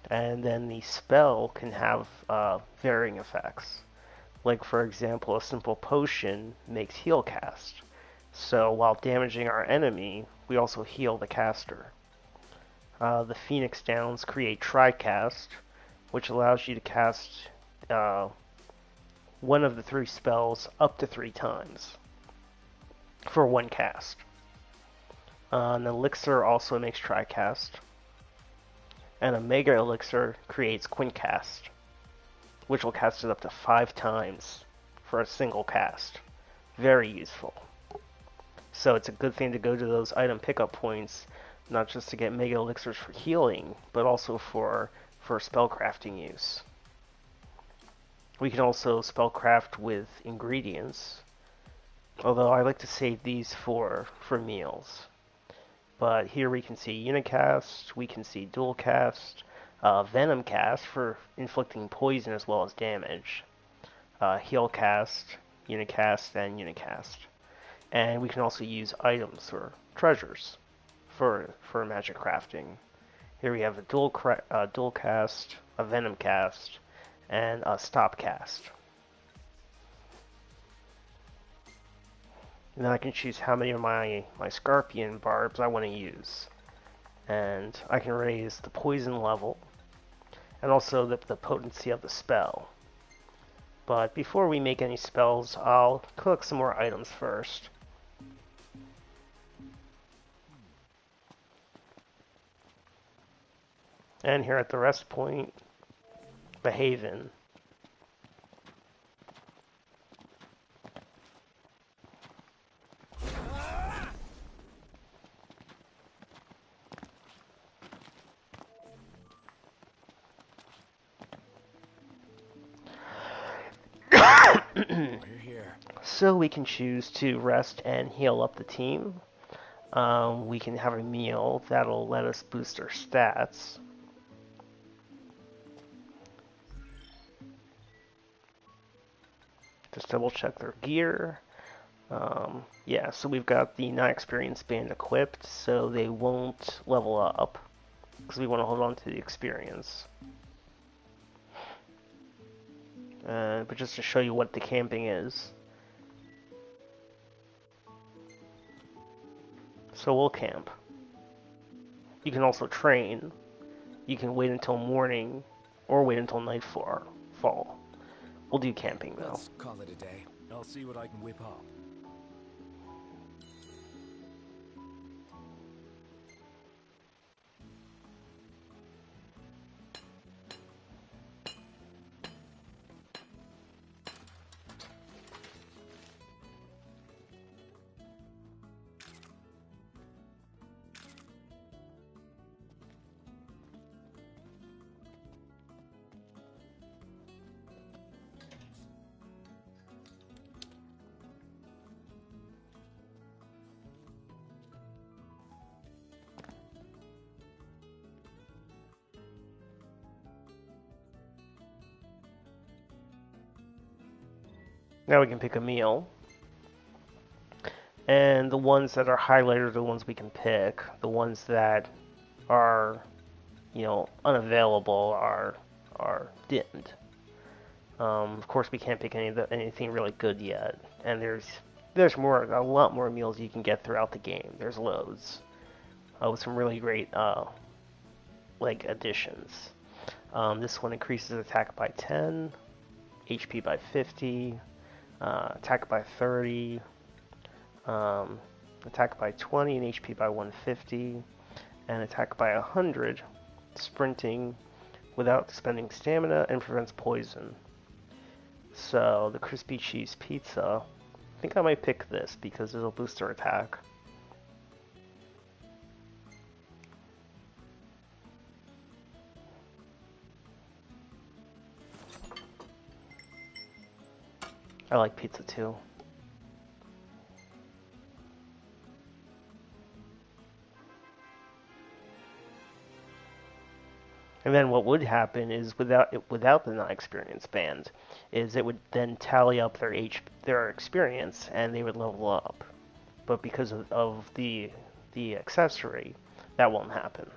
And then the spell can have varying effects. Like, for example, a simple potion makes heal cast. So while damaging our enemy, we also heal the caster. The Phoenix Downs create Tricast, which allows you to cast one of the three spells up to 3 times for one cast. An Elixir also makes Tricast. And a Mega Elixir creates Quincast, which will cast it up to 5 times for a single cast. Very useful. So it's a good thing to go to those item pickup points, not just to get Mega Elixirs for healing, but also for spellcrafting use. We can also spellcraft with ingredients, although I like to save these for meals. But here we can see Unicast, we can see Dualcast, Venomcast for inflicting poison as well as damage, Healcast, Unicast, and Unicast. And we can also use items or treasures for magic crafting. Here we have a Dualcast, a Venomcast, and a Stopcast. And then I can choose how many of my Scorpion barbs I want to use. And I can raise the poison level, and also the potency of the spell. But before we make any spells, I'll collect some more items first. And here at the rest point, the Haven. We're here. So we can choose to rest and heal up the team. We can have a meal that'll let us boost our stats. Just double check their gear. Yeah, so we've got the non-experienced band equipped, so they won't level up. because we want to hold on to the experience. But just to show you what the camping is. So we'll camp. You can also train. You can wait until morning or wait until nightfall. We'll do camping though. Let's call it a day. I'll see what I can whip up. Now we can pick a meal. And the ones that are highlighted are the ones we can pick. The ones that are, unavailable are dimmed. Of course, we can't pick anything really good yet. And there's a lot more meals you can get throughout the game. There's loads. With some really great additions. This one increases attack by 10, HP by 50. Attack by 30, attack by 20, and HP by 150, and attack by 100, sprinting without spending stamina, and prevents poison. So, the crispy cheese pizza, I think I might pick this because it'll boost our attack. I like pizza too. And then what would happen is without the non-experienced band, is it would then tally up their experience and they would level up. But because of the accessory, that won't happen.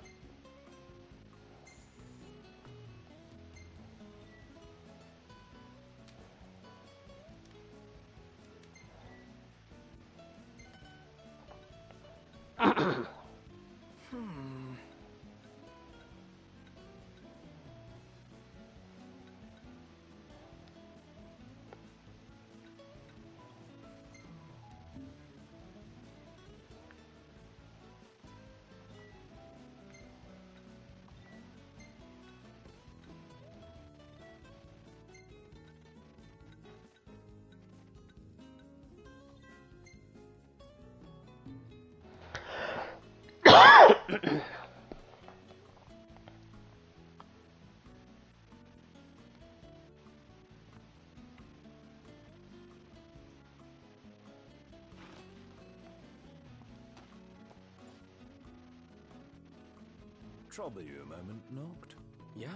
Trouble you a moment, Noct? Yeah?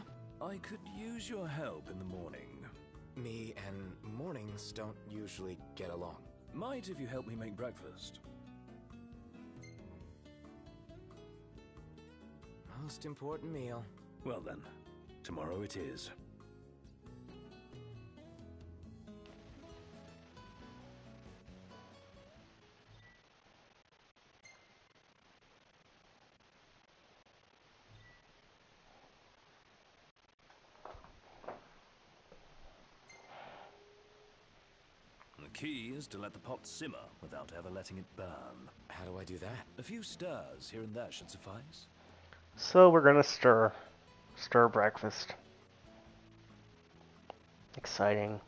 I could use your help in the morning. Me and mornings don't usually get along. Might if you help me make breakfast. Most important meal. Well then, tomorrow it is. The key is to let the pot simmer without ever letting it burn. How do I do that? A few stirs here and there should suffice. So we're gonna stir breakfast. Exciting.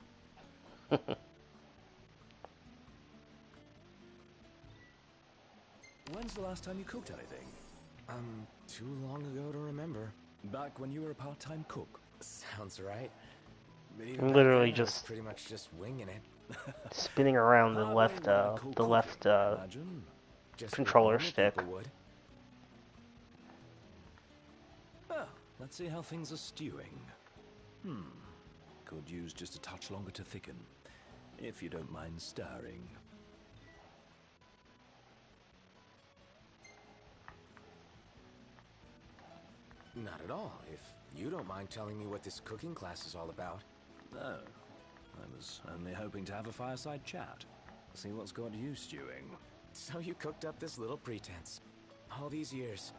When's the last time you cooked anything? Too long ago to remember. Back when you were a part-time cook. Sounds right. But I'm literally back then, I was just pretty much just winging it. spinning around the left controller stick. Well, let's see how things are stewing. Could use just a touch longer to thicken, if you don't mind stirring. Not at all, if you don't mind telling me what this cooking class is all about. Oh, I was only hoping to have a fireside chat. See what's got you stewing. So you cooked up this little pretense. All these years,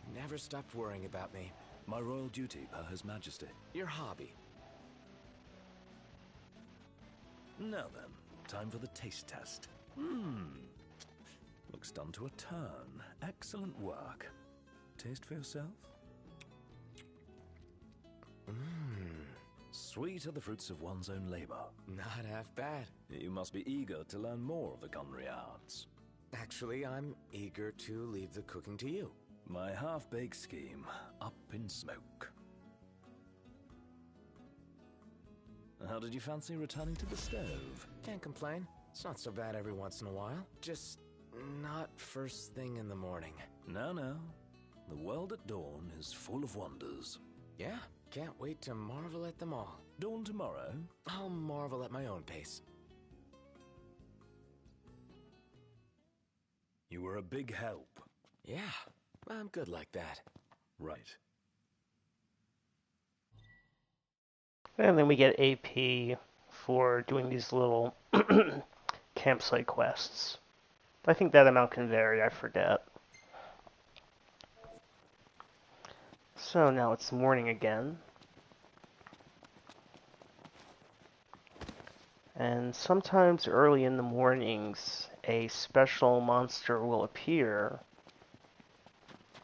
you never stopped worrying about me. My royal duty, per His Majesty. Your hobby. Now then, time for the taste test. Looks done to a turn. Excellent work. Taste for yourself? Sweet are the fruits of one's own labor. Not half bad. You must be eager to learn more of the culinary arts. Actually, I'm eager to leave the cooking to you. My half-baked scheme, up in smoke. How did you fancy returning to the stove? Can't complain. It's not so bad every once in a while. Just not first thing in the morning. No, no. The world at dawn is full of wonders. Yeah, can't wait to marvel at them all. Dawn tomorrow? I'll marvel at my own pace. You were a big help. Yeah, I'm good like that. Right. And then we get AP for doing these little campsite quests. I think that amount can vary, I forget. So now it's morning again. And sometimes early in the mornings, a special monster will appear.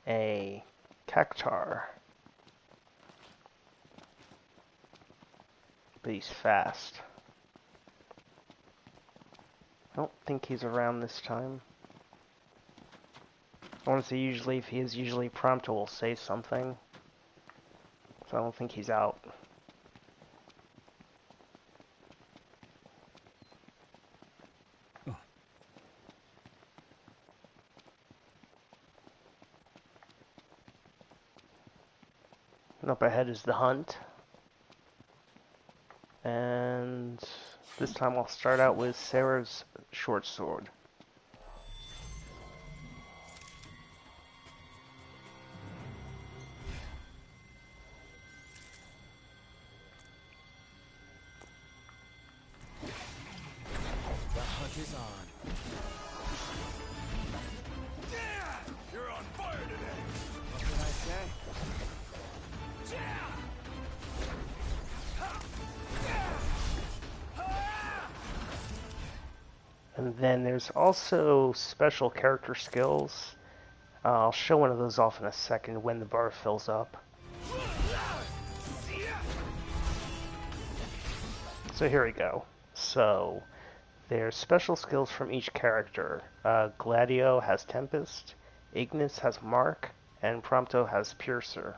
A cactuar. But he's fast. I don't think he's around this time. I want to say usually, if he is, usually Prompto will say something. So I don't think he's out. And up ahead is the hunt. And this time I'll start out with Sarah's short sword. The hunt is on. You're on fire today! What can I say? And then there's also special character skills. I'll show one of those off in a second when the bar fills up. So here we go. So there's special skills from each character. Gladio has Tempest, Ignis has Mark, and Prompto has Piercer.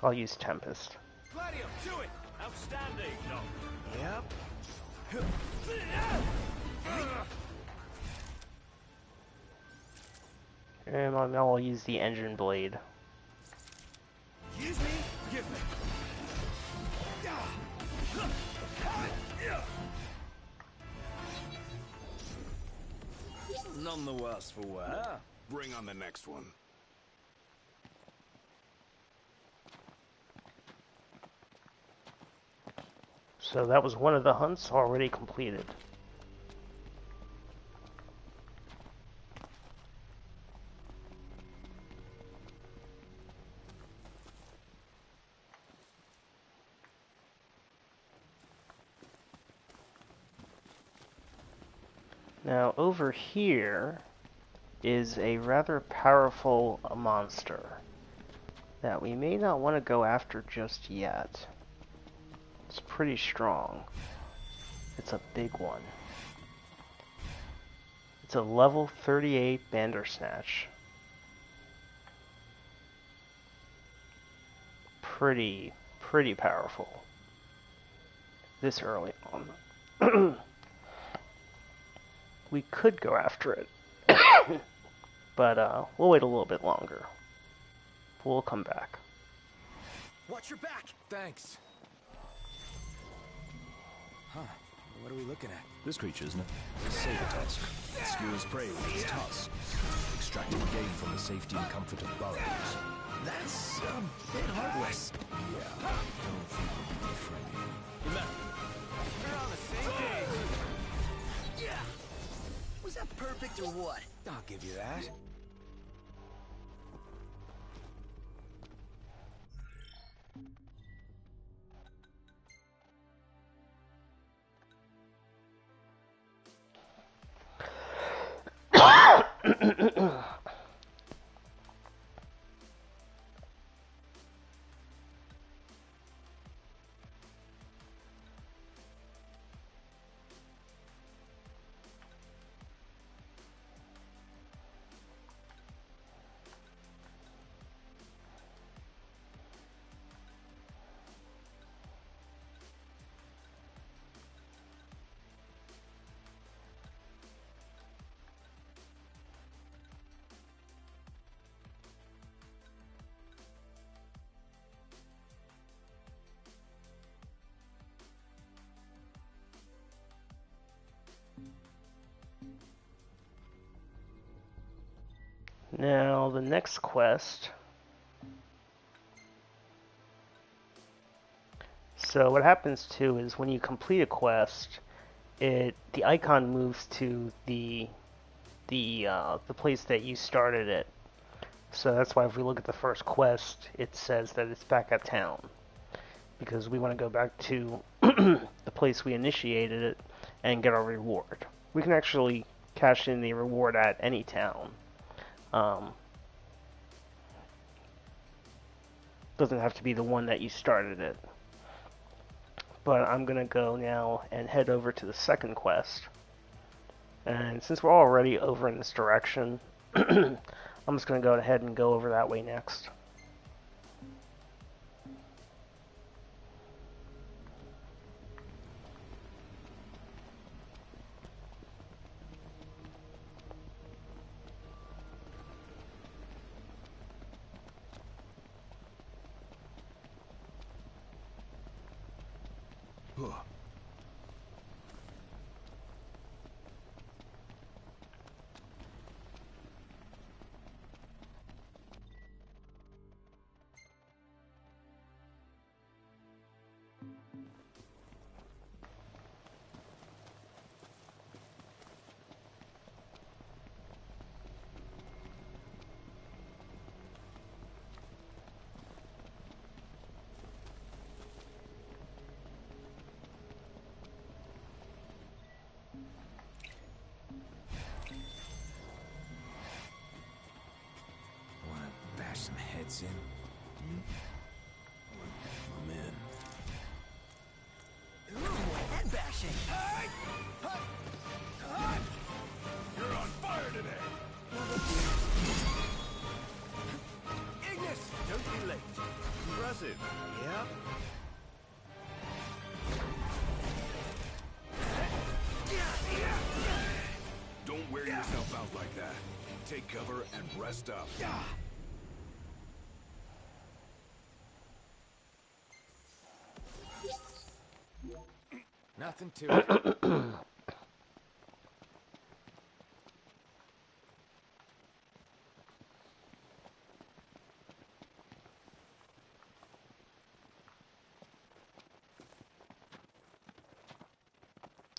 I'll use Tempest. Gladio, do it! Outstanding! Yep. And now I'll use the Engine Blade. Use me, give me. None the worse for wear. Bring on the next one. So that was one of the hunts already completed. Now over here is a rather powerful monster that we may not want to go after just yet. It's pretty strong. It's a big one. It's a level 38 Bandersnatch. Pretty powerful. This early on. We could go after it. But we'll wait a little bit longer. We'll come back. Watch your back! Thanks. Huh. What are we looking at? This creature, isn't it? A saber tusk. It skewers prey with its tusks, extracting game from the safety and comfort of burrows. That's, us. Yeah, I don't think we'll be friendly. We're on the same page. Yeah. Was that perfect or what? I'll give you that. Now, the next quest. So what happens too is when you complete a quest, the icon moves to the place that you started it. So that's why if we look at the first quest, it says that it's back at town, because we want to go back to the place we initiated it and get our reward. We can actually cash in the reward at any town. Doesn't have to be the one that you started it. But I'm going to go now and head over to the second quest. And since we're already over in this direction, I'm just going to go ahead and go over that way next. Some heads in. I'm in. Ooh, head bashing. You're on fire today! Ignis, don't be late. Impressive. Yep. Don't wear yourself out like that. Take cover and rest up. Nothing to it.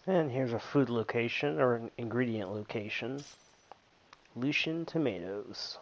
And here's a food location, or an ingredient location. Lucian tomatoes.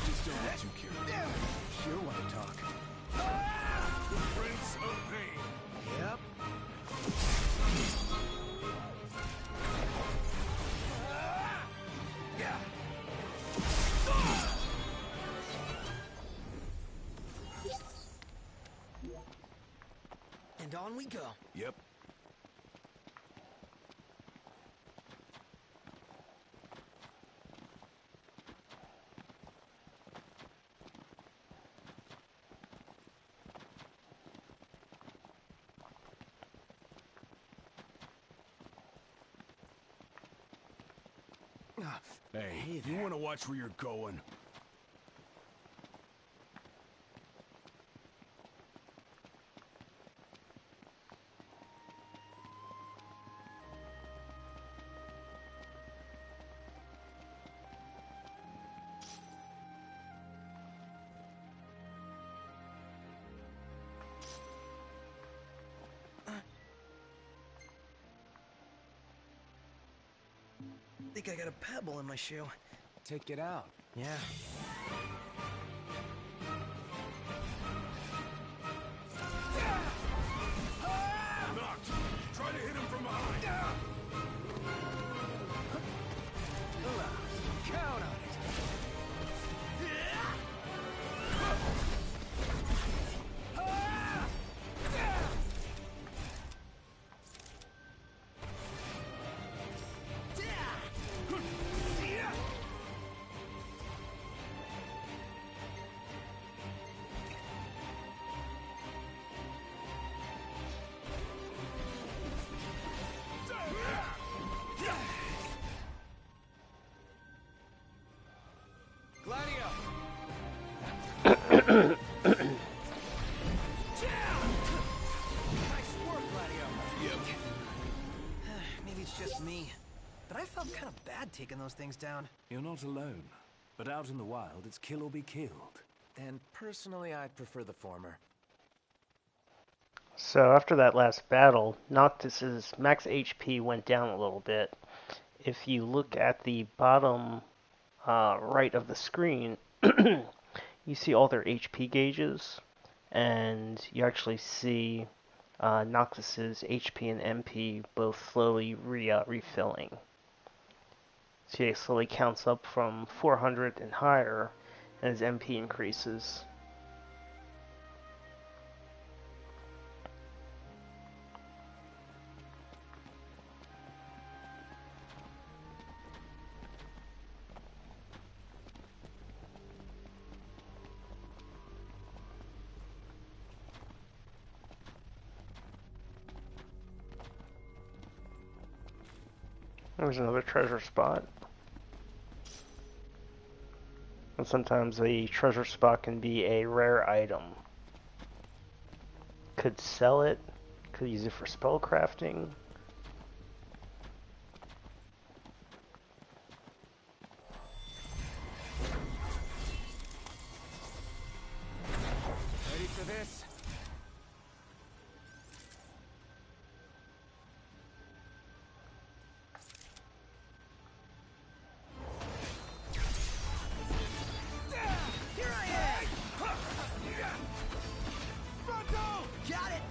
Please don't get too carried. Sure want to talk. The Prince of Pain. Yep. And on we go. Yep. Hey, you want to watch where you're going? I think I got a pebble in my shoe. Take it out. Yeah. Knocked! Try to hit him from behind! Count on it. Gladio! Nice work, Gladio. Yep. Maybe it's just me, but I felt kind of bad taking those things down. You're not alone. But out in the wild, it's kill or be killed. And personally, I'd prefer the former. So after that last battle, Noctis's max HP went down a little bit. If you look at the bottom right of the screen, you see all their HP gauges, and you actually see Noctis's HP and MP both slowly refilling. So he slowly counts up from 400 and higher, and his MP increases. There's another treasure spot. And sometimes a treasure spot can be a rare item. Could sell it, could use it for spell crafting. Ready for this? Here I am! Fronto! Got it!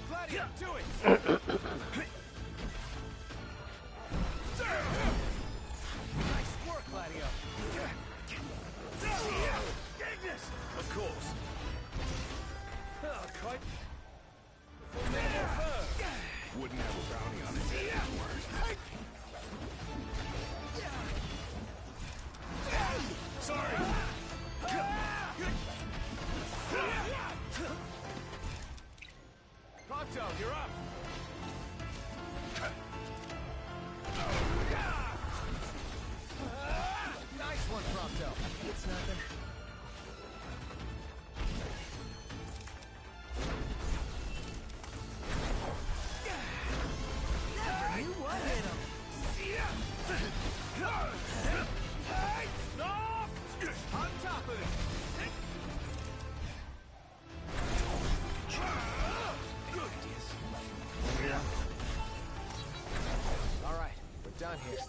Gladio, do it! Nice work, Gladio. Ignis! Of course. Oh, quite. Wouldn't have a bounty on his head if it weren't. Sorry. Pronto, you're up. Nice one, Pronto. It's nothing. Never knew what hit him. On top of it. Good ideas. All right, we're done here.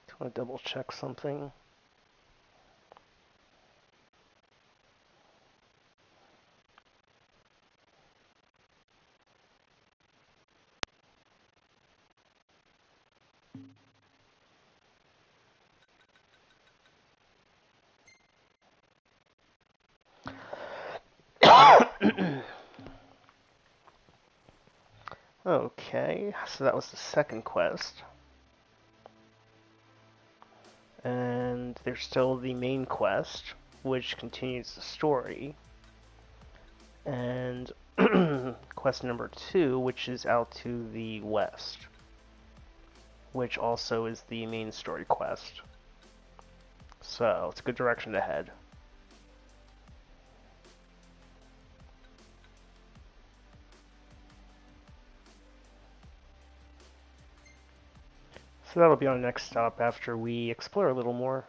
Just want to double check something. Okay, so that was the second quest. And there's still the main quest, which continues the story. And quest number 2, which is out to the west, which also is the main story quest. So, it's a good direction to head. So that'll be our next stop after we explore a little more.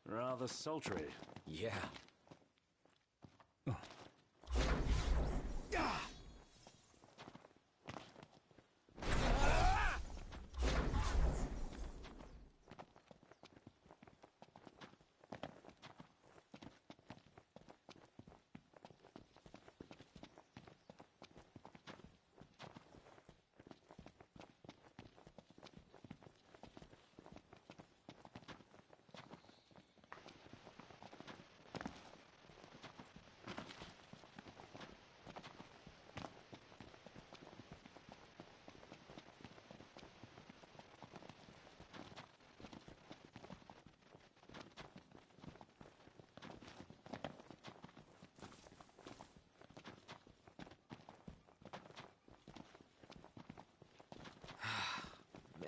Rather sultry. Yeah.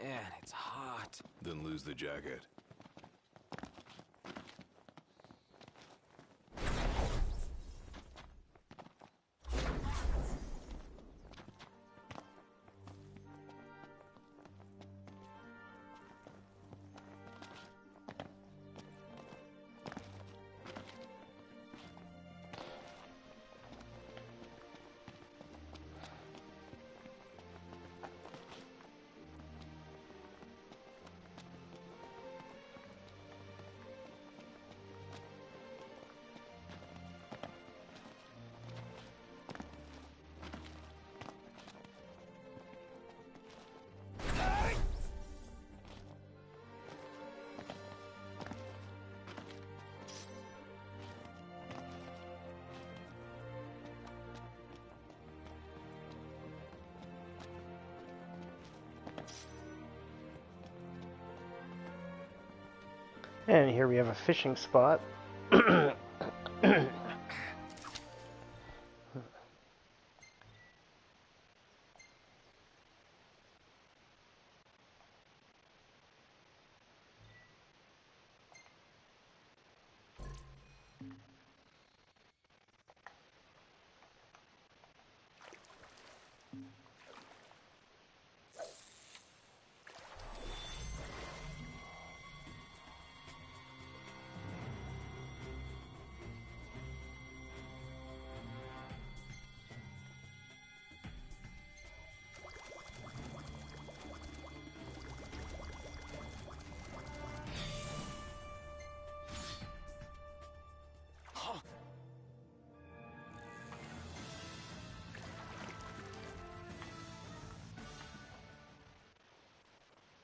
Man, it's hot. Then lose the jacket. And here we have a fishing spot.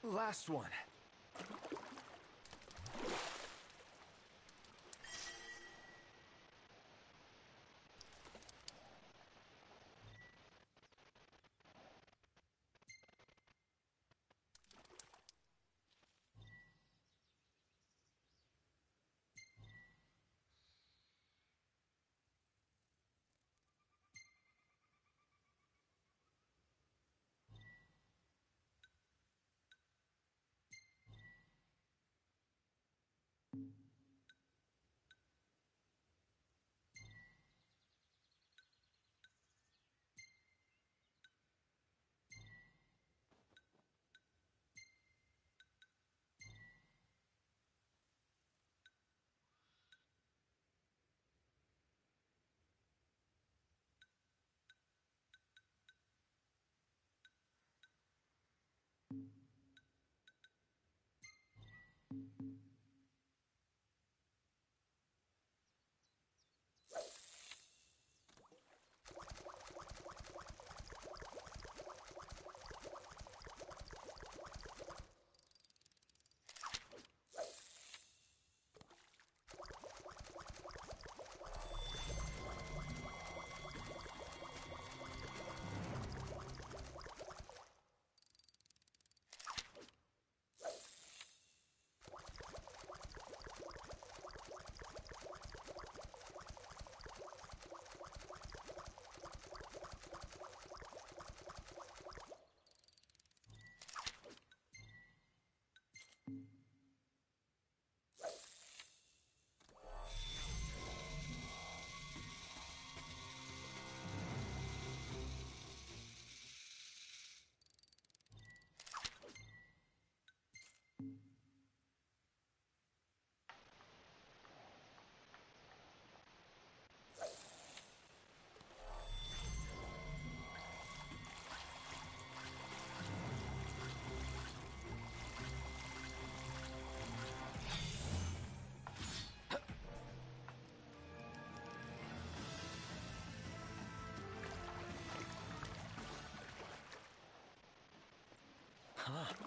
Last one.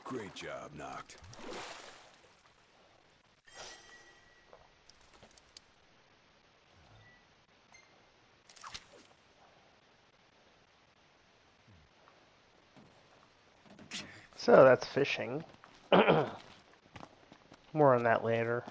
Great job, Noct. So that's fishing. More on that later.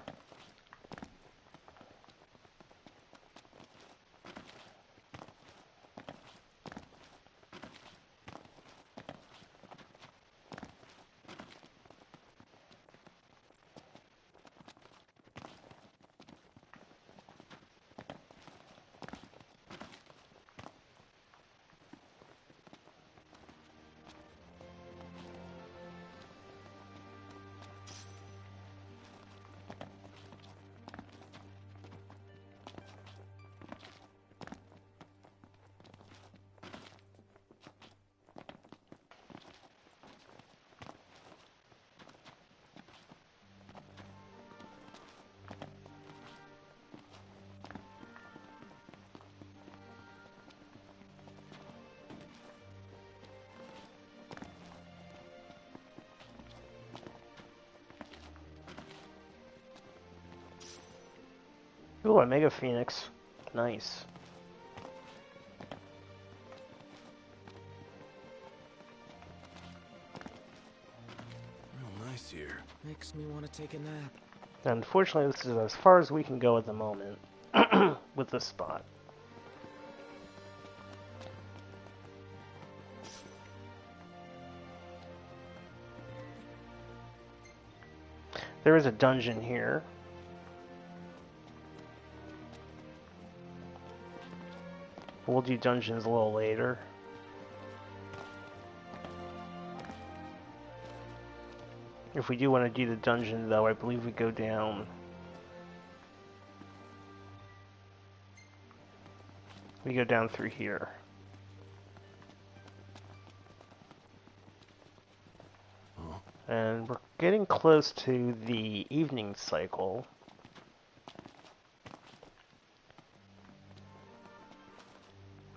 Ooh, a Mega Phoenix. Nice. Real nice here. Makes me want to take a nap. Unfortunately, this is as far as we can go at the moment with this spot. There is a dungeon here. We'll do dungeons a little later. If we do want to do the dungeon, though, I believe we go down. We go down through here. Oh. And we're getting close to the evening cycle.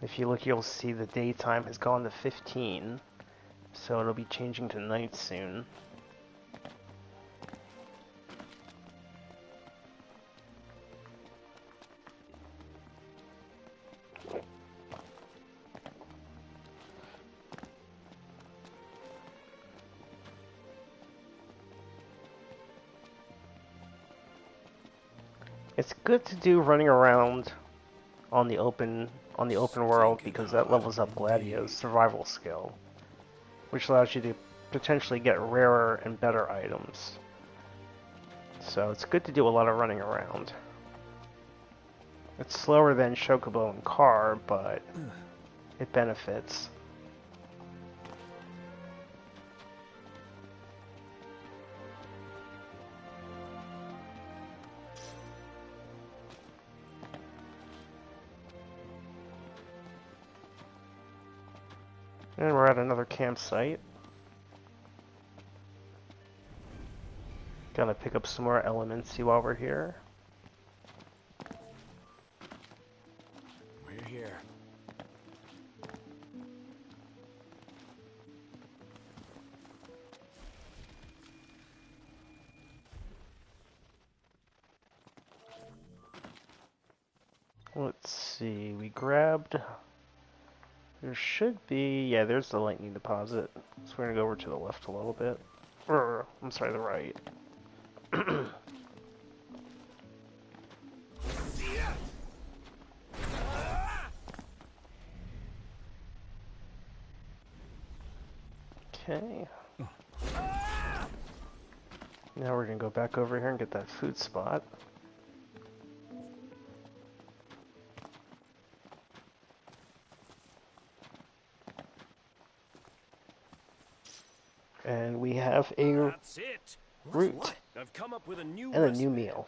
If you look, you'll see the daytime has gone to 15, so it'll be changing to night soon. It's good to do running around on the open world because that levels up Gladio's survival skill, which allows you to potentially get rarer and better items. So it's good to do a lot of running around. It's slower than Chocobo and Car, but it benefits. And we're at another campsite. Gonna pick up some more elements while we're here. We're here. Let's see, we grabbed... There should be... Yeah, there's the lightning deposit. So we're gonna go over to the left a little bit. I'm sorry, the right. Okay. Now we're gonna go back over here and get that food spot. And we have a That's it. root I've come up with a new and a recipe. new meal.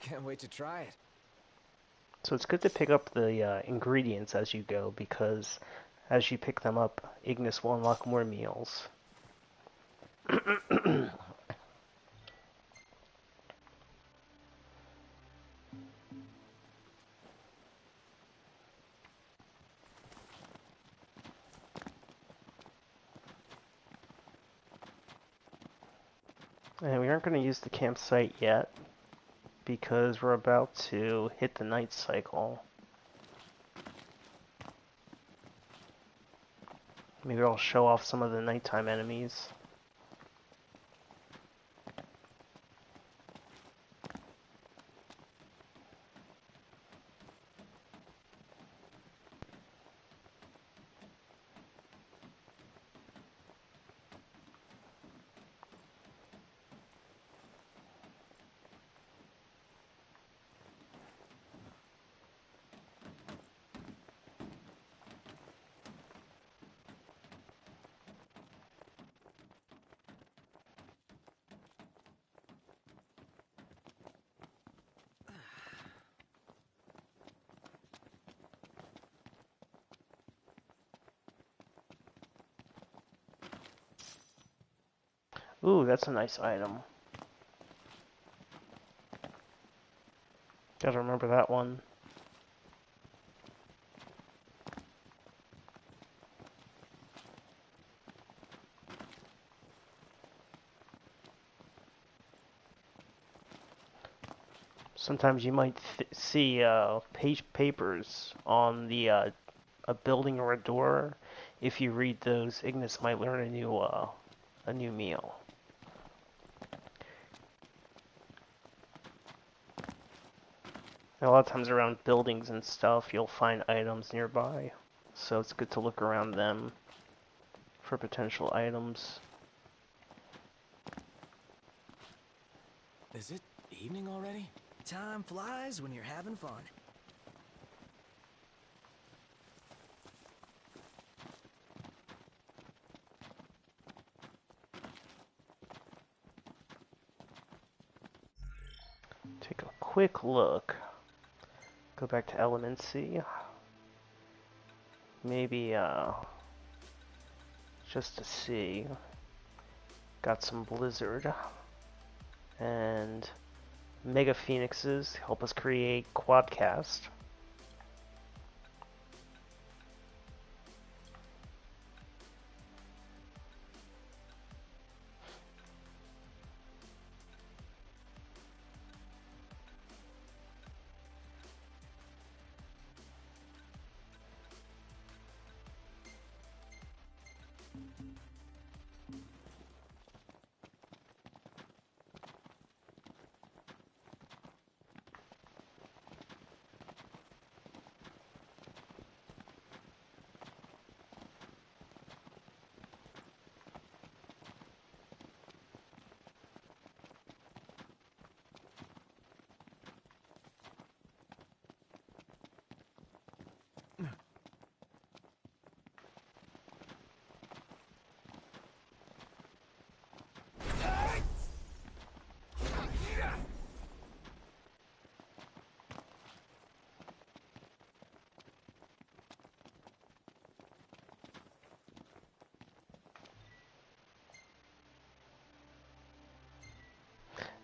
Can't wait to try it. So it's good to pick up the ingredients as you go, because as you pick them up, Ignis will unlock more meals. And we aren't going to use the campsite yet because we're about to hit the night cycle. Maybe I'll show off some of the nighttime enemies. Ooh, that's a nice item. Gotta remember that one. Sometimes you might see papers on the a building or a door. If you read those, Ignis might learn a new meal. And a lot of times around buildings and stuff, you'll find items nearby, so it's good to look around them for potential items. Is it evening already? Time flies when you're having fun. Take a quick look. Go back to Elemency. Maybe, just to see. Got some Blizzard. And Mega Phoenixes help us create Quadcast.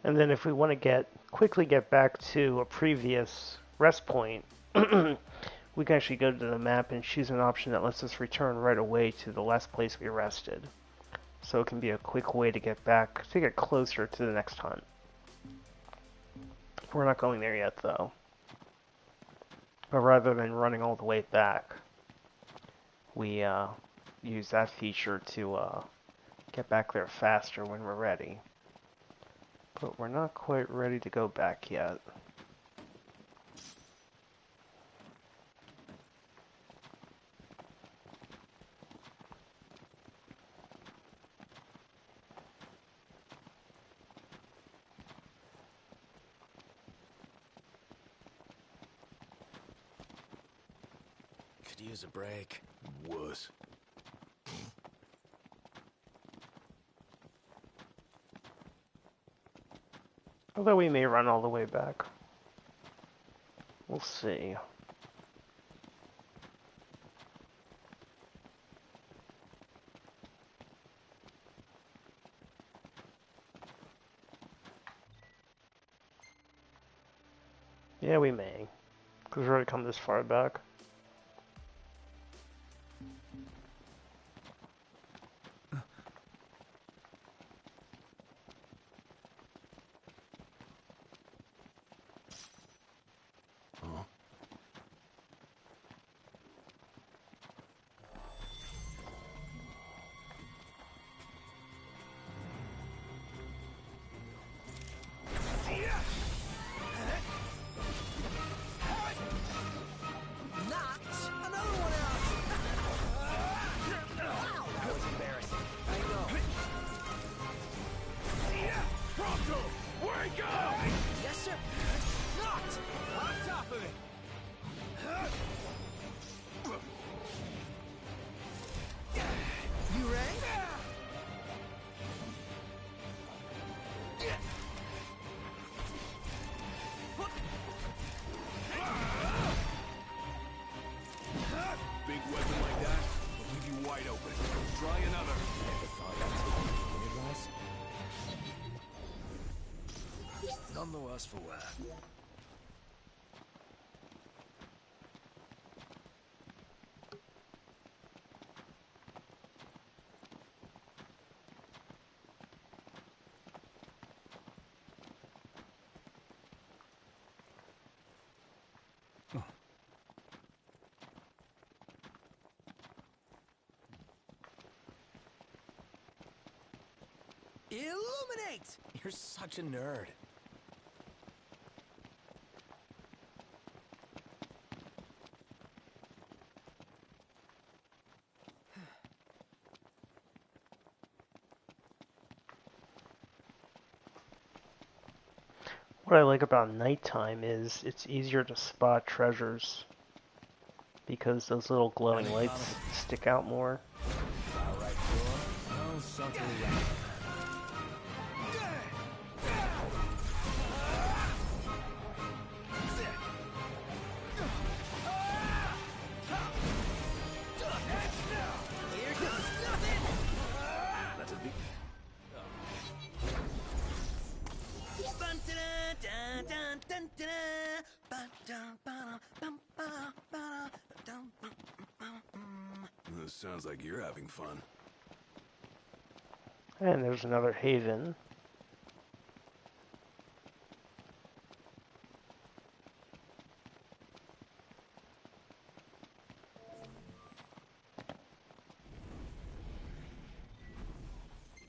And then if we want to quickly get back to a previous rest point, we can actually go to the map and choose an option that lets us return right away to the last place we rested. So it can be a quick way to get back, to get closer to the next hunt. We're not going there yet though. But rather than running all the way back, we use that feature to get back there faster when we're ready. But we're not quite ready to go back yet. Could use a break. Wuss. Although we may run all the way back. We'll see. Yeah, we may. Because we've already come this far back. None the worse for wear. Illuminate! You're such a nerd. What I like about nighttime is it's easier to spot treasures because those little glowing lights stick out more. All right, Thor. No subtle ramp. Here goes nothing! Let it be. This sounds like you're having fun. And there's another haven.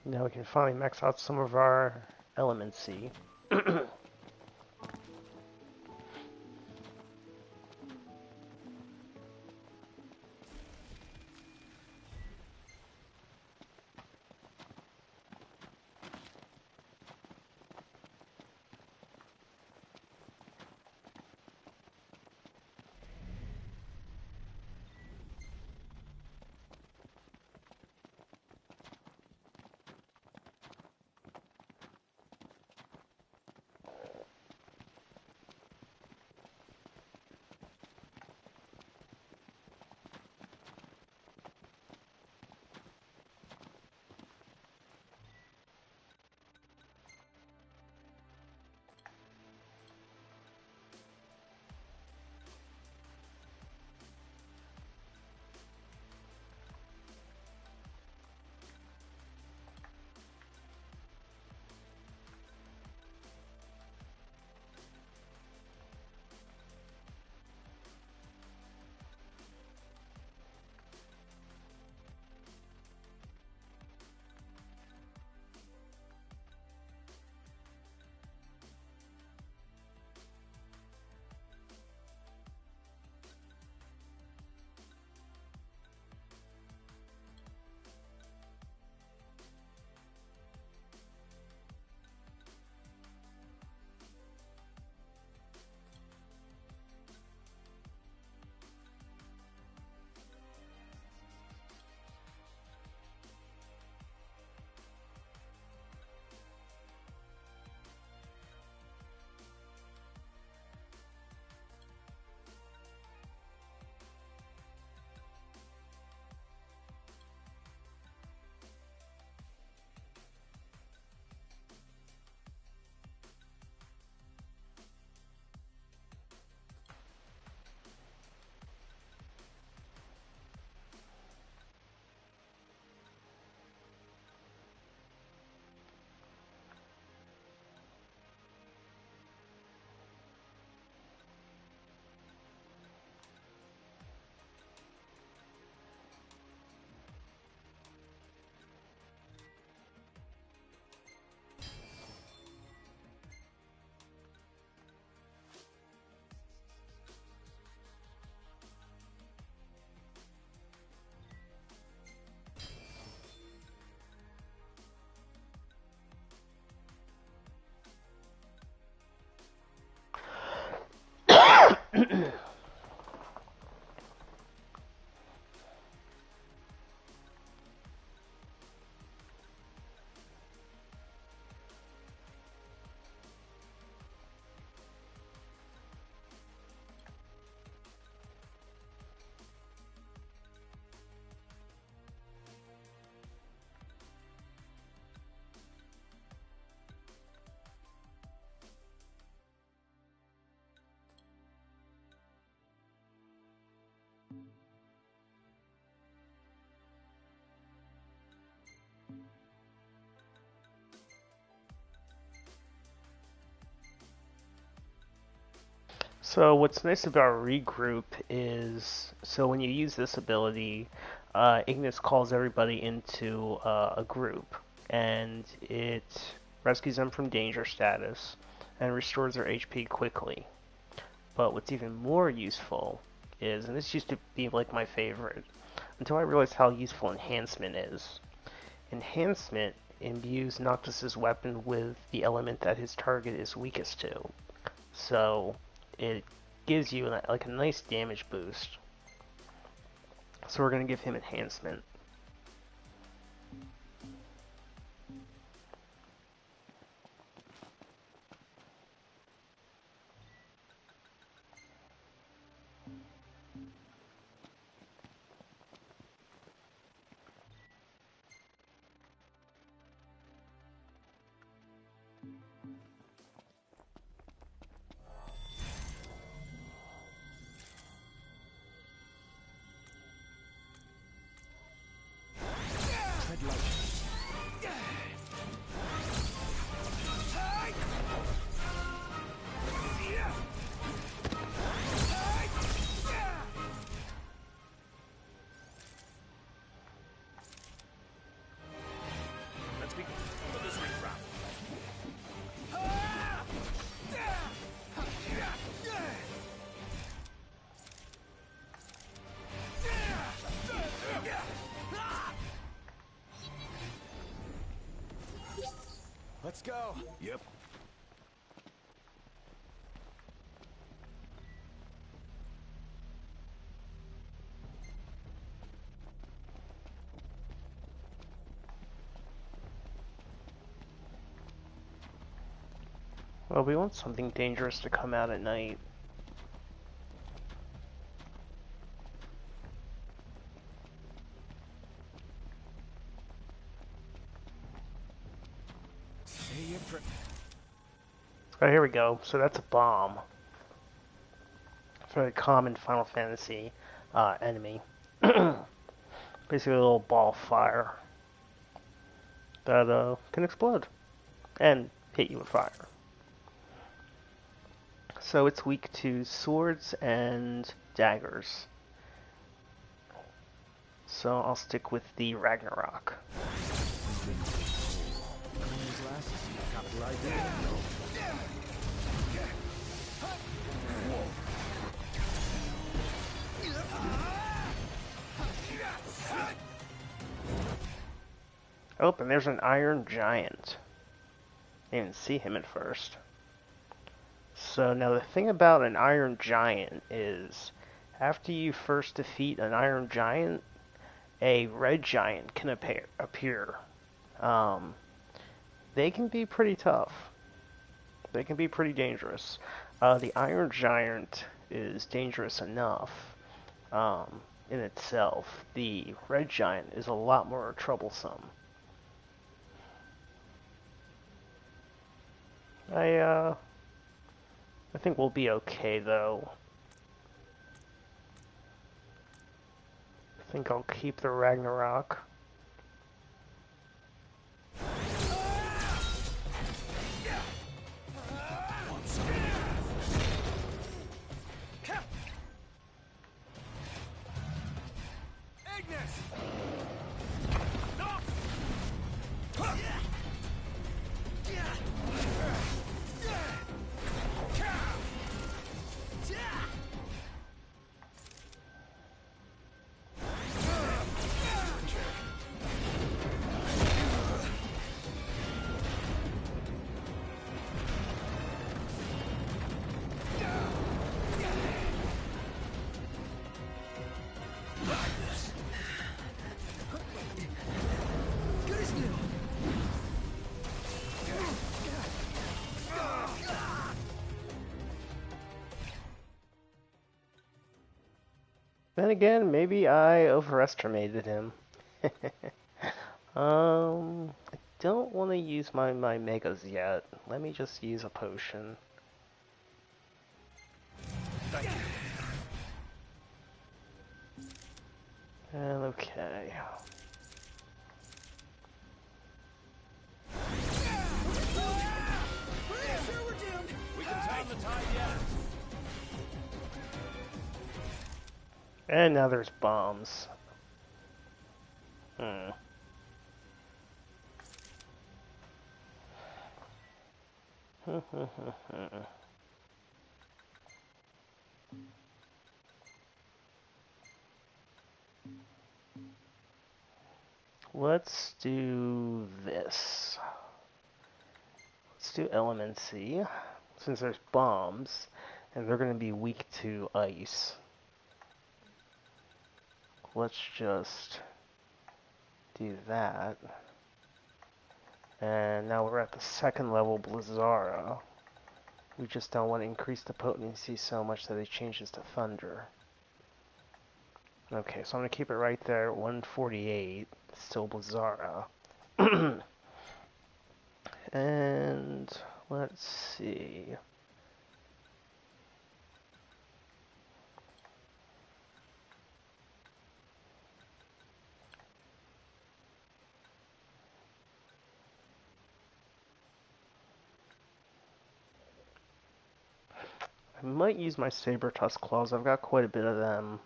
Now we can finally max out some of our elemency. So what's nice about Regroup is, so when you use this ability, Ignis calls everybody into a group, and it rescues them from danger status, and restores their HP quickly. But what's even more useful is, and this used to be like my favorite, until I realized how useful Enhancement is. Enhancement imbues Noctis's weapon with the element that his target is weakest to. So it gives you like a nice damage boost. So we're going to give him Enhancement. Let's go. Yep. Well, we want something dangerous to come out at night. Oh, here we go. So that's a bomb. It's a very common Final Fantasy enemy. Basically a little ball of fire that can explode and hit you with fire. So it's weak to swords and daggers. So I'll stick with the Ragnarok. Oh, and there's an Iron Giant. Didn't even see him at first. So now the thing about an Iron Giant is, after you first defeat an Iron Giant, a Red Giant can appear. They can be pretty tough. They can be pretty dangerous. The Iron Giant is dangerous enough in itself. The Red Giant is a lot more troublesome. I think we'll be okay, though. I think I'll keep the Ragnarok. Then again, maybe I overestimated him. I don't want to use my megas yet. Let me just use a potion. And okay. We can turn the tide yet. And now there's bombs. Let's do this. Let's do Elemency, since there's bombs, and they're going to be weak to ice. Let's just do that. And now we're at the second level Blizzara. We just don't want to increase the potency so much that it changes to Thunder. Okay, so I'm going to keep it right there at 148, still Blizzara. And let's see. I might use my Saber-Tusk Claws. I've got quite a bit of them.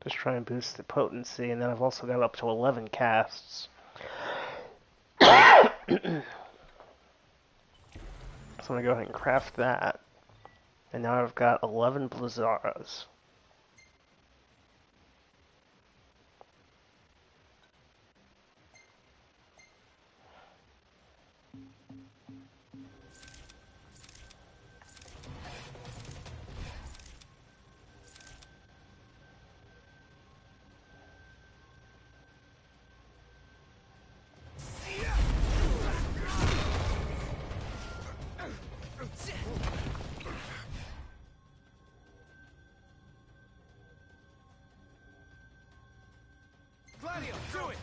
Just try and boost the potency, and then I've also got up to 11 casts. So I'm going to go ahead and craft that. And now I've got 11 Blizzaras. Gladio, do it!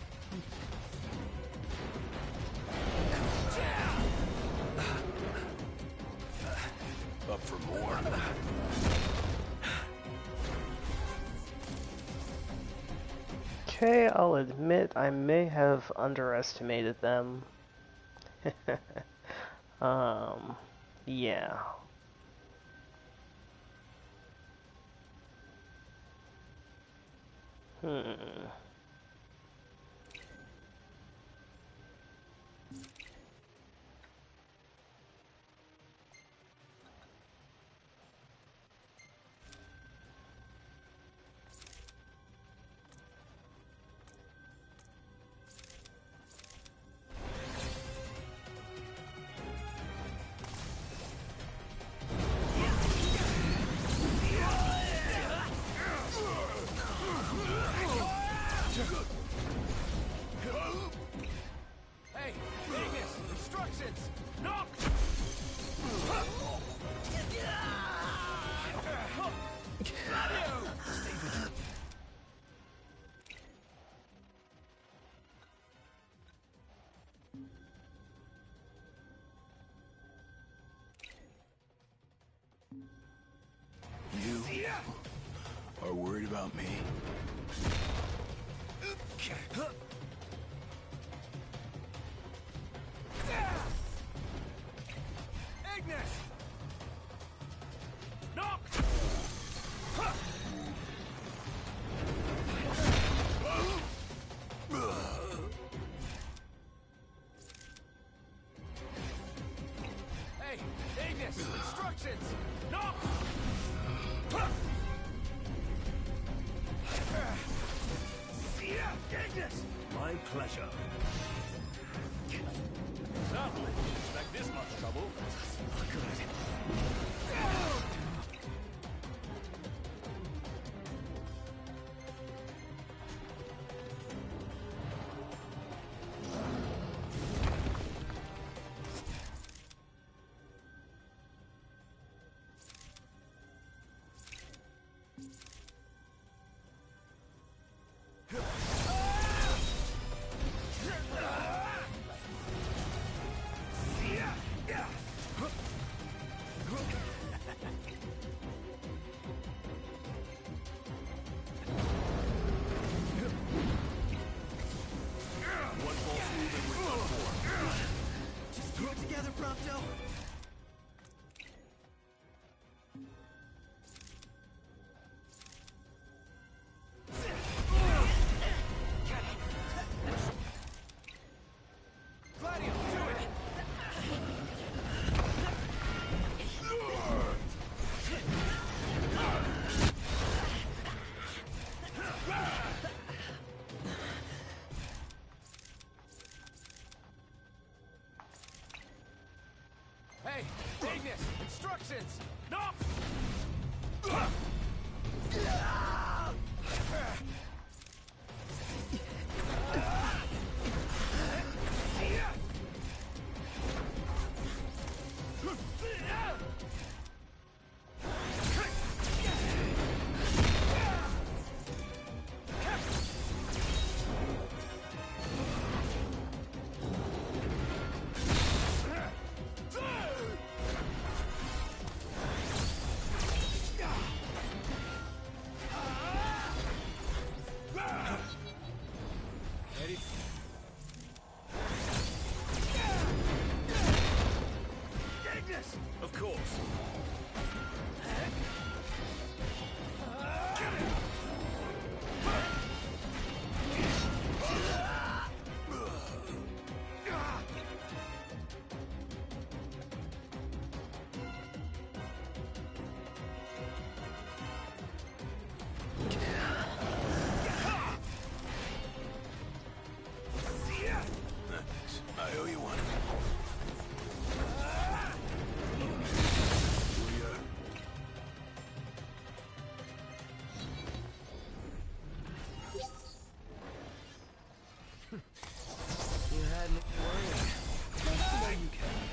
Up for more. Okay, I'll admit I may have underestimated them. Yeah. Hey, Ignis, instructions! Knock! You are worried about me? Ignis! Knock! Hey, Ignis, instructions! Knock! Ignis! My pleasure. Certainly didn't expect this much trouble. Prompto. Gladio, do it! Hey, Ignis! Instructions! No! Ready? Ignis! Of course. I owe you one. You had me worried. No, you can't.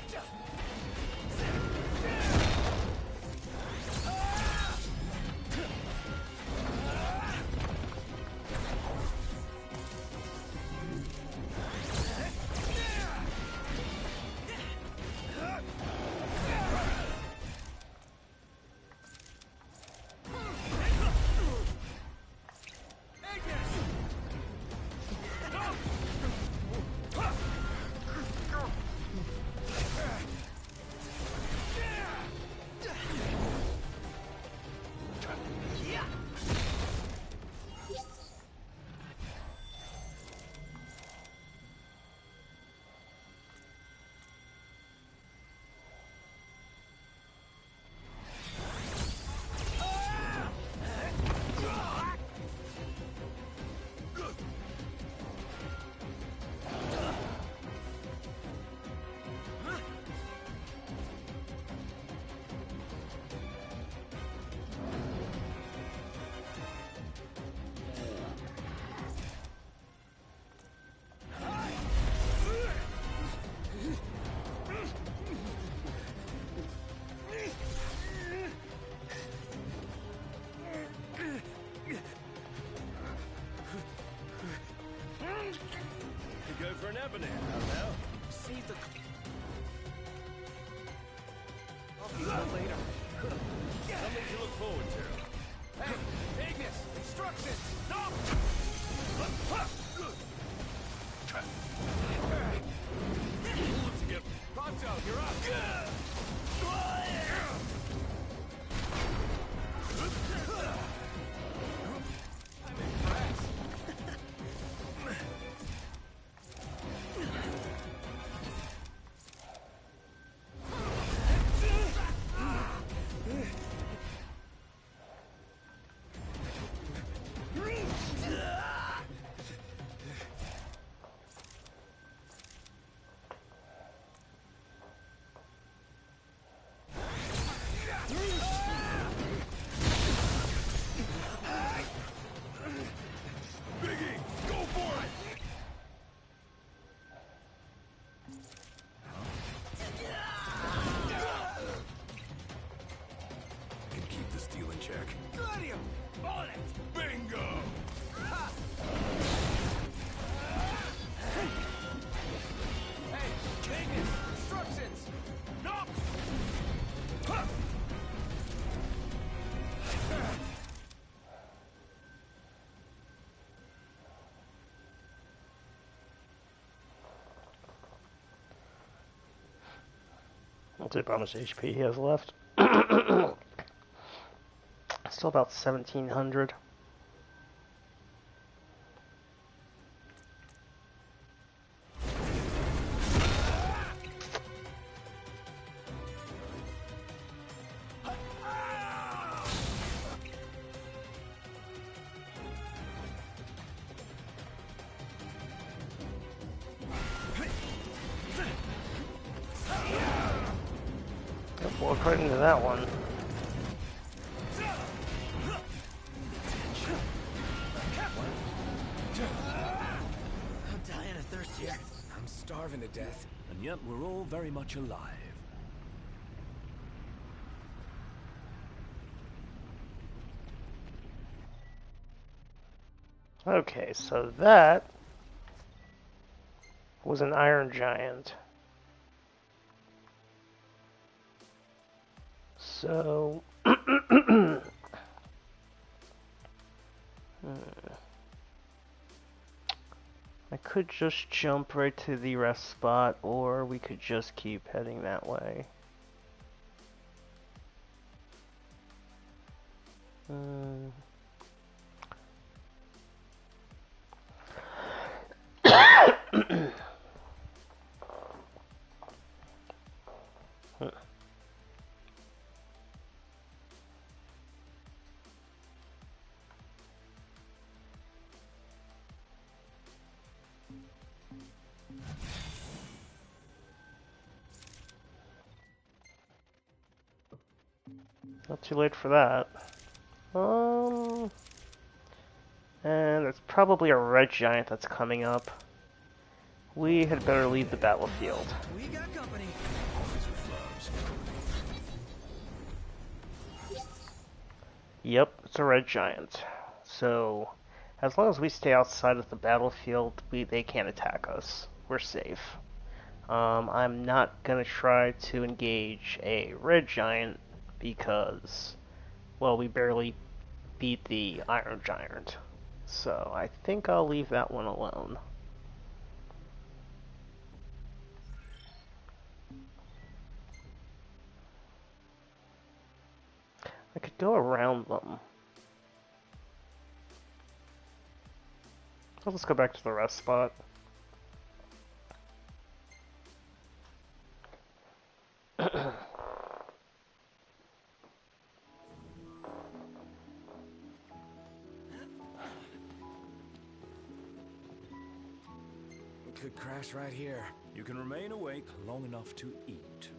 Go for an ebony now. Save the... I'll be there later. Something to look forward to. Hey, Ignis! Instructions! No! Pronto, you're up! I'm impressed. Let's see how much HP he has left. Still about 1,700. Walk right into that one. I'm dying of thirst here. I'm starving to death. And yet we're all very much alive. Okay, so that was an Iron Giant. So, I could just jump right to the rest spot, or we could just keep heading that way. Not too late for that. And there's probably a red giant that's coming up. We had better leave the battlefield. We got company. Yep, it's a red giant. So, as long as we stay outside of the battlefield, they can't attack us. We're safe. I'm not gonna try to engage a red giant because, well, we barely beat the Iron Giant. So I think I'll leave that one alone. I could go around them. Let's go back to the rest spot. Could crash right here. You can remain awake long enough to eat.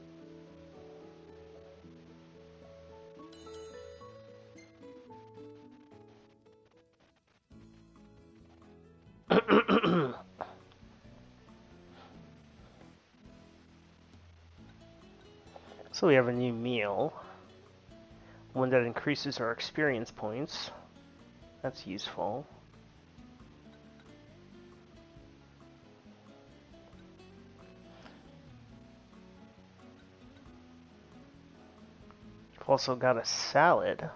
So we have a new meal. One that increases our experience points. That's useful. We've also got a salad.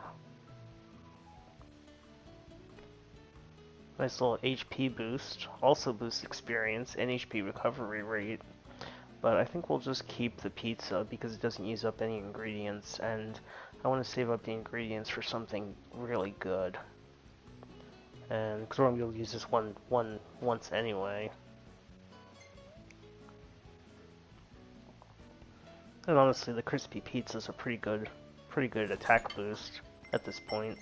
Nice little HP boost. Also boosts experience and HP recovery rate. But I think we'll just keep the pizza because it doesn't use up any ingredients, and I want to save up the ingredients for something really good. And because we're going to be able to use this once anyway. And honestly, the crispy pizza's a pretty good attack boost at this point.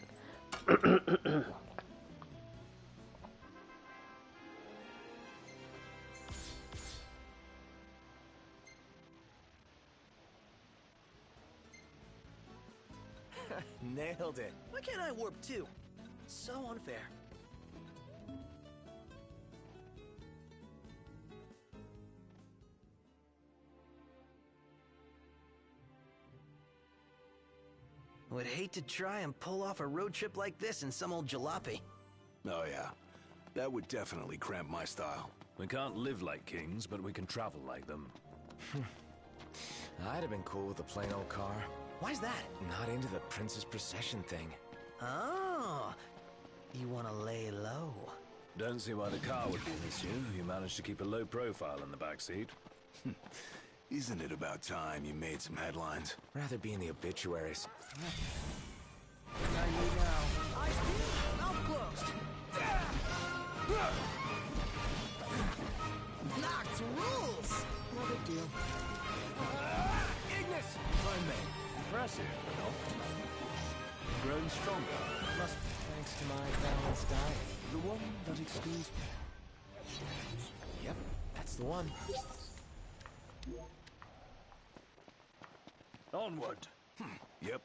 Nailed it. Why can't I warp too? So unfair. Would hate to try and pull off a road trip like this in some old jalopy. Oh yeah, that would definitely cramp my style. We can't live like kings, but we can travel like them. I'd have been cool with a plain old car. Why's that? Not into the Princess Procession thing. Oh, you want to lay low. Don't see why the car would be an issue. You managed to keep a low profile in the backseat. Isn't it about time you made some headlines? Rather be in the obituaries. I need now. Eyes peeled, mouth closed. Knocked rules! No big deal. Ignis! If I may, impressive, no? Grown stronger. Must be thanks to my balanced diet. The one that excludes... Yep, that's the one. Onward! Yep.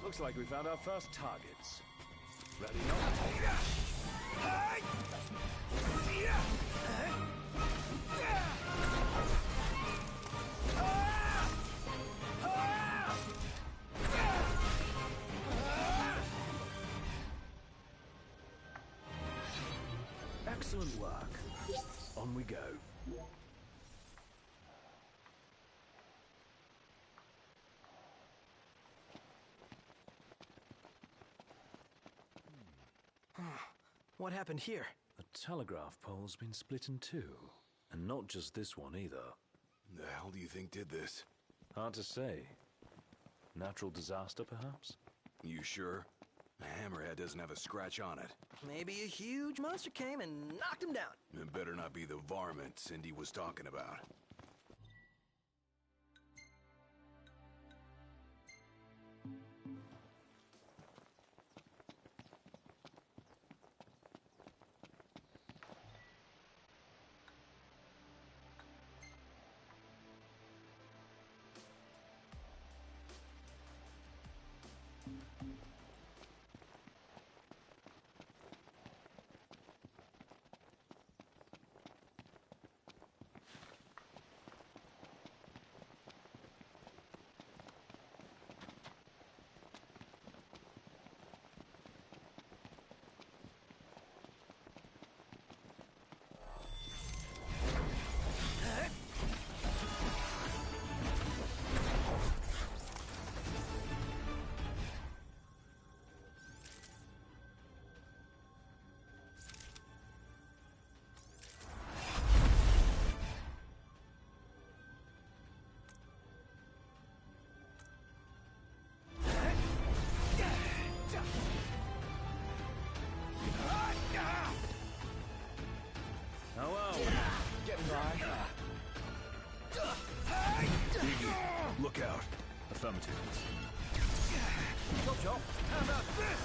Looks like we found our first targets. Ready now? Excellent work. On we go. What happened here? The telegraph pole's been split in two. And not just this one either. The hell do you think did this? Hard to say. Natural disaster, perhaps? You sure? The hammerhead doesn't have a scratch on it. Maybe a huge monster came and knocked him down. It better not be the varmint Cindy was talking about. Look out. Affirmative. Go, Joe. How about this?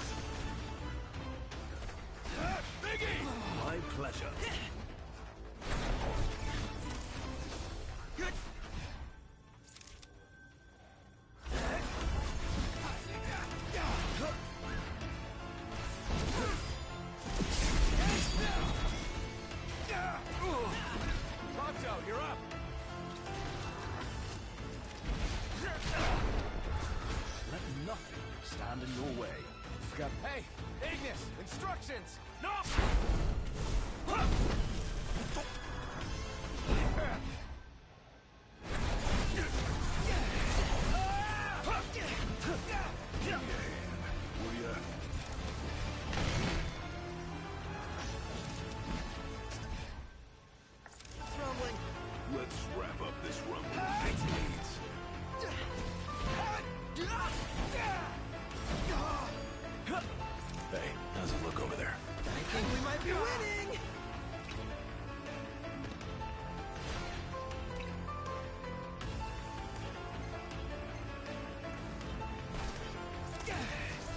Biggie! My pleasure. Monto, you're up. Let nothing stand in your way. Hey, Ignis, instructions. No! Rumbling. Let's wrap up this rumble. Hey, how's it look over there? I think we might be winning.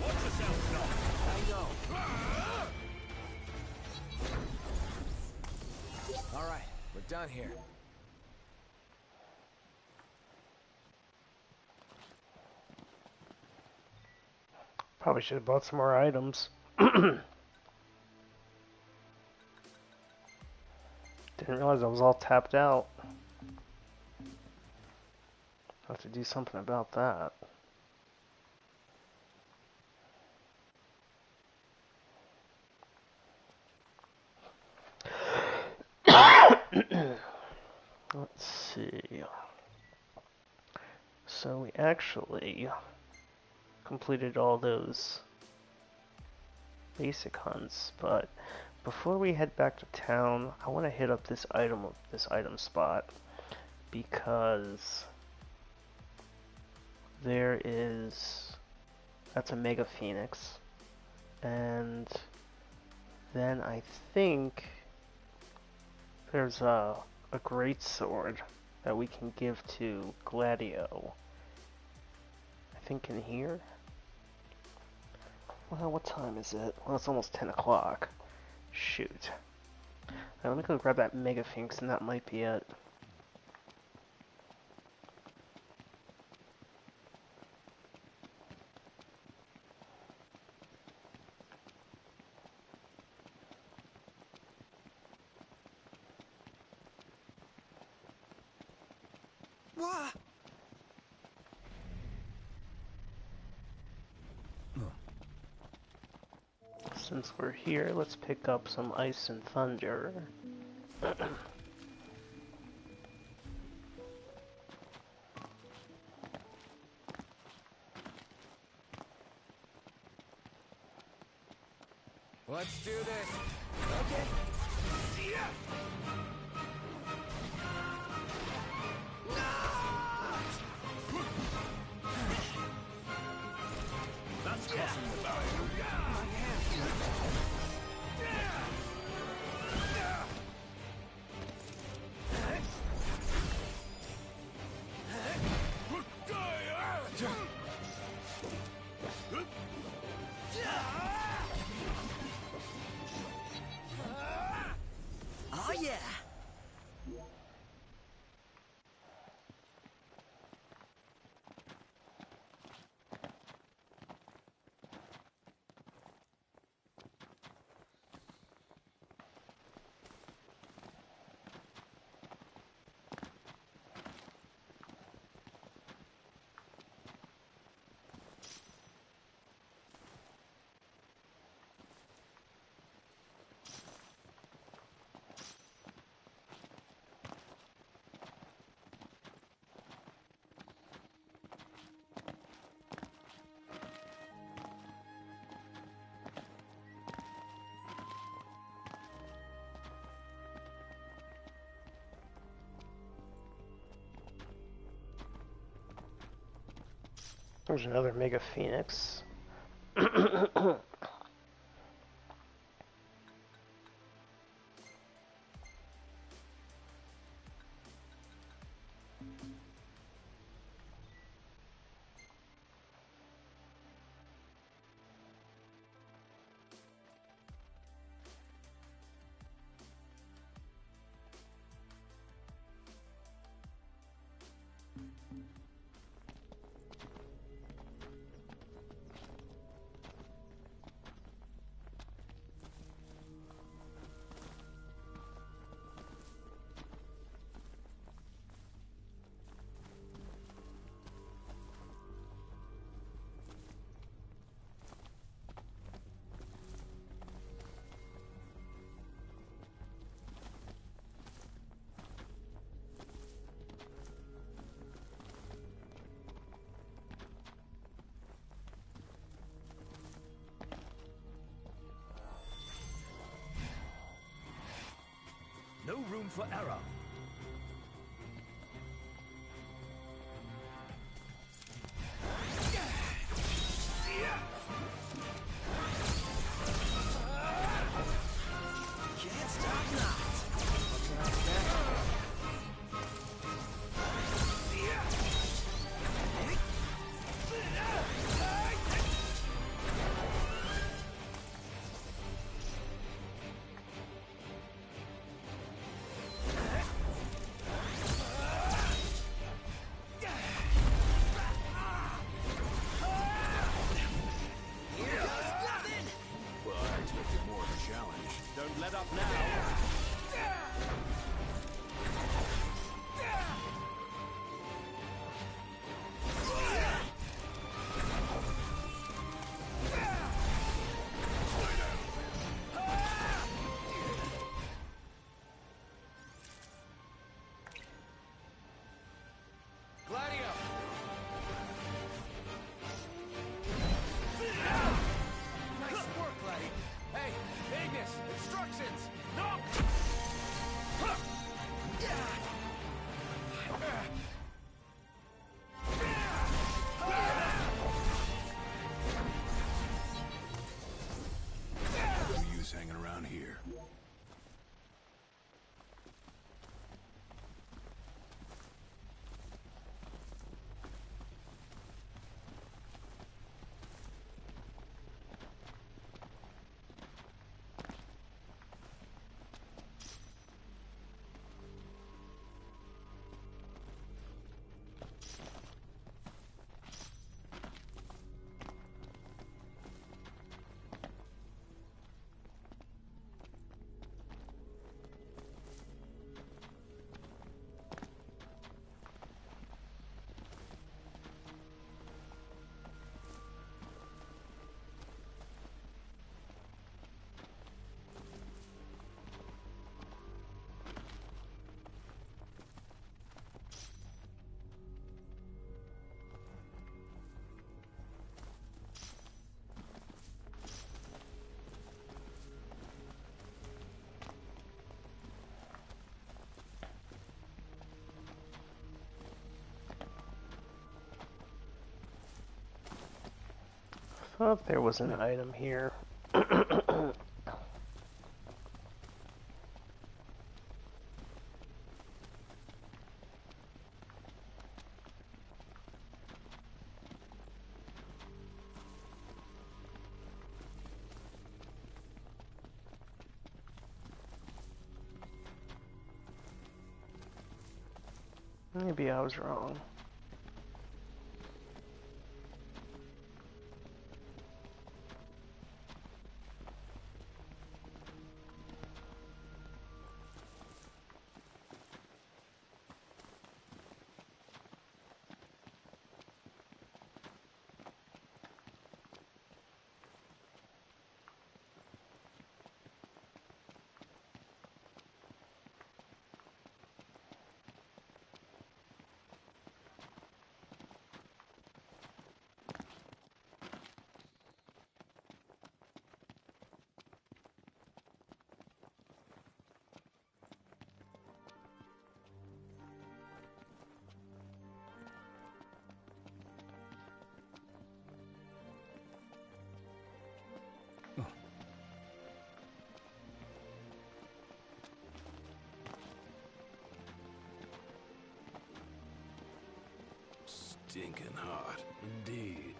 Watch yourself, Doc. I know. All right, we're done here. Probably should have bought some more items. Didn't realize I was all tapped out. Have to do something about that. Let's see. So we actually completed all those basic hunts, but before we head back to town, I want to hit up this item spot because that's a Mega Phoenix, and then I think there's a great sword that we can give to Gladio. I think in here. Well, what time is it? Well, it's almost 10 o'clock. Shoot. Alright, let me go grab that Mega Phoenix, and that might be it. Since we're here, let's pick up some Ice and Thunder. Let's do this. Okay. Oh yeah. There's another Mega Phoenix. No room for error. Can't stop now. yourself now. Gladio! Nice work, Gladio. Hey, Ignis, instructions! No! No use hanging around here. Thought there was an item here. Maybe I was wrong. Stinking hot. Indeed.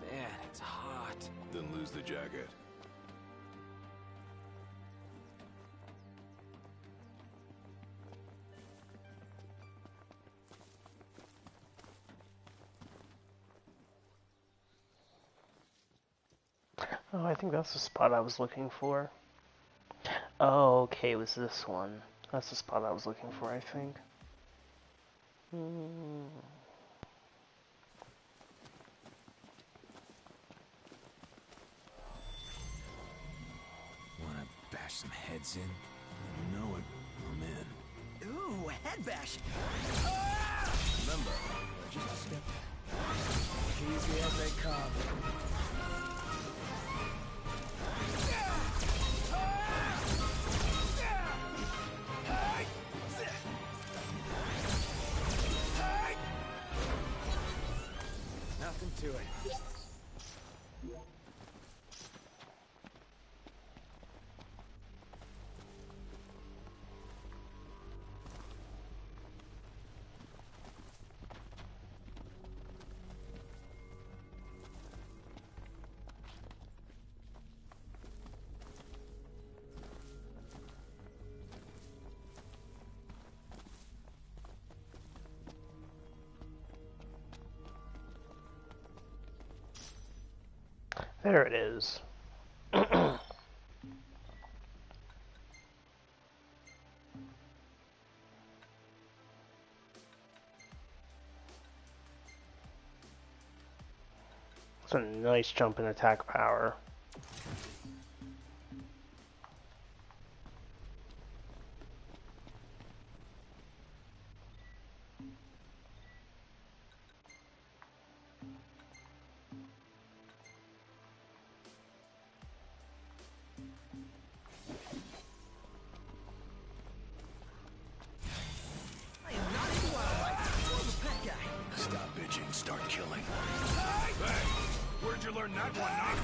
Man, it's hot. Then lose the jacket. Oh, I think that's the spot I was looking for. Oh, okay, it was this one. That's the spot I was looking for, I think. Wanna bash some heads in? You know it. I'm in. Ooh, head bash. Remember, just a step. Easy as they come. Nothing to it. There it is. It's a nice jump in attack power. I am not into wildlife. More of a pet guy. Stop bitching, start killing. Hey! Where'd you learn that one, Knock?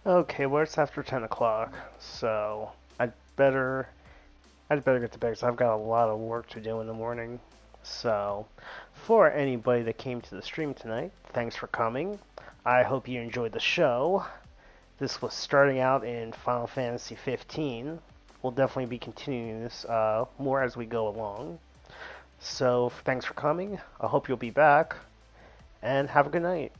Okay, well it's after 10 o'clock, so I'd better get to bed because I've got a lot of work to do in the morning. So, for anybody that came to the stream tonight, thanks for coming. I hope you enjoyed the show. This was starting out in Final Fantasy 15. We'll definitely be continuing this more as we go along. So, thanks for coming. I hope you'll be back, and have a good night.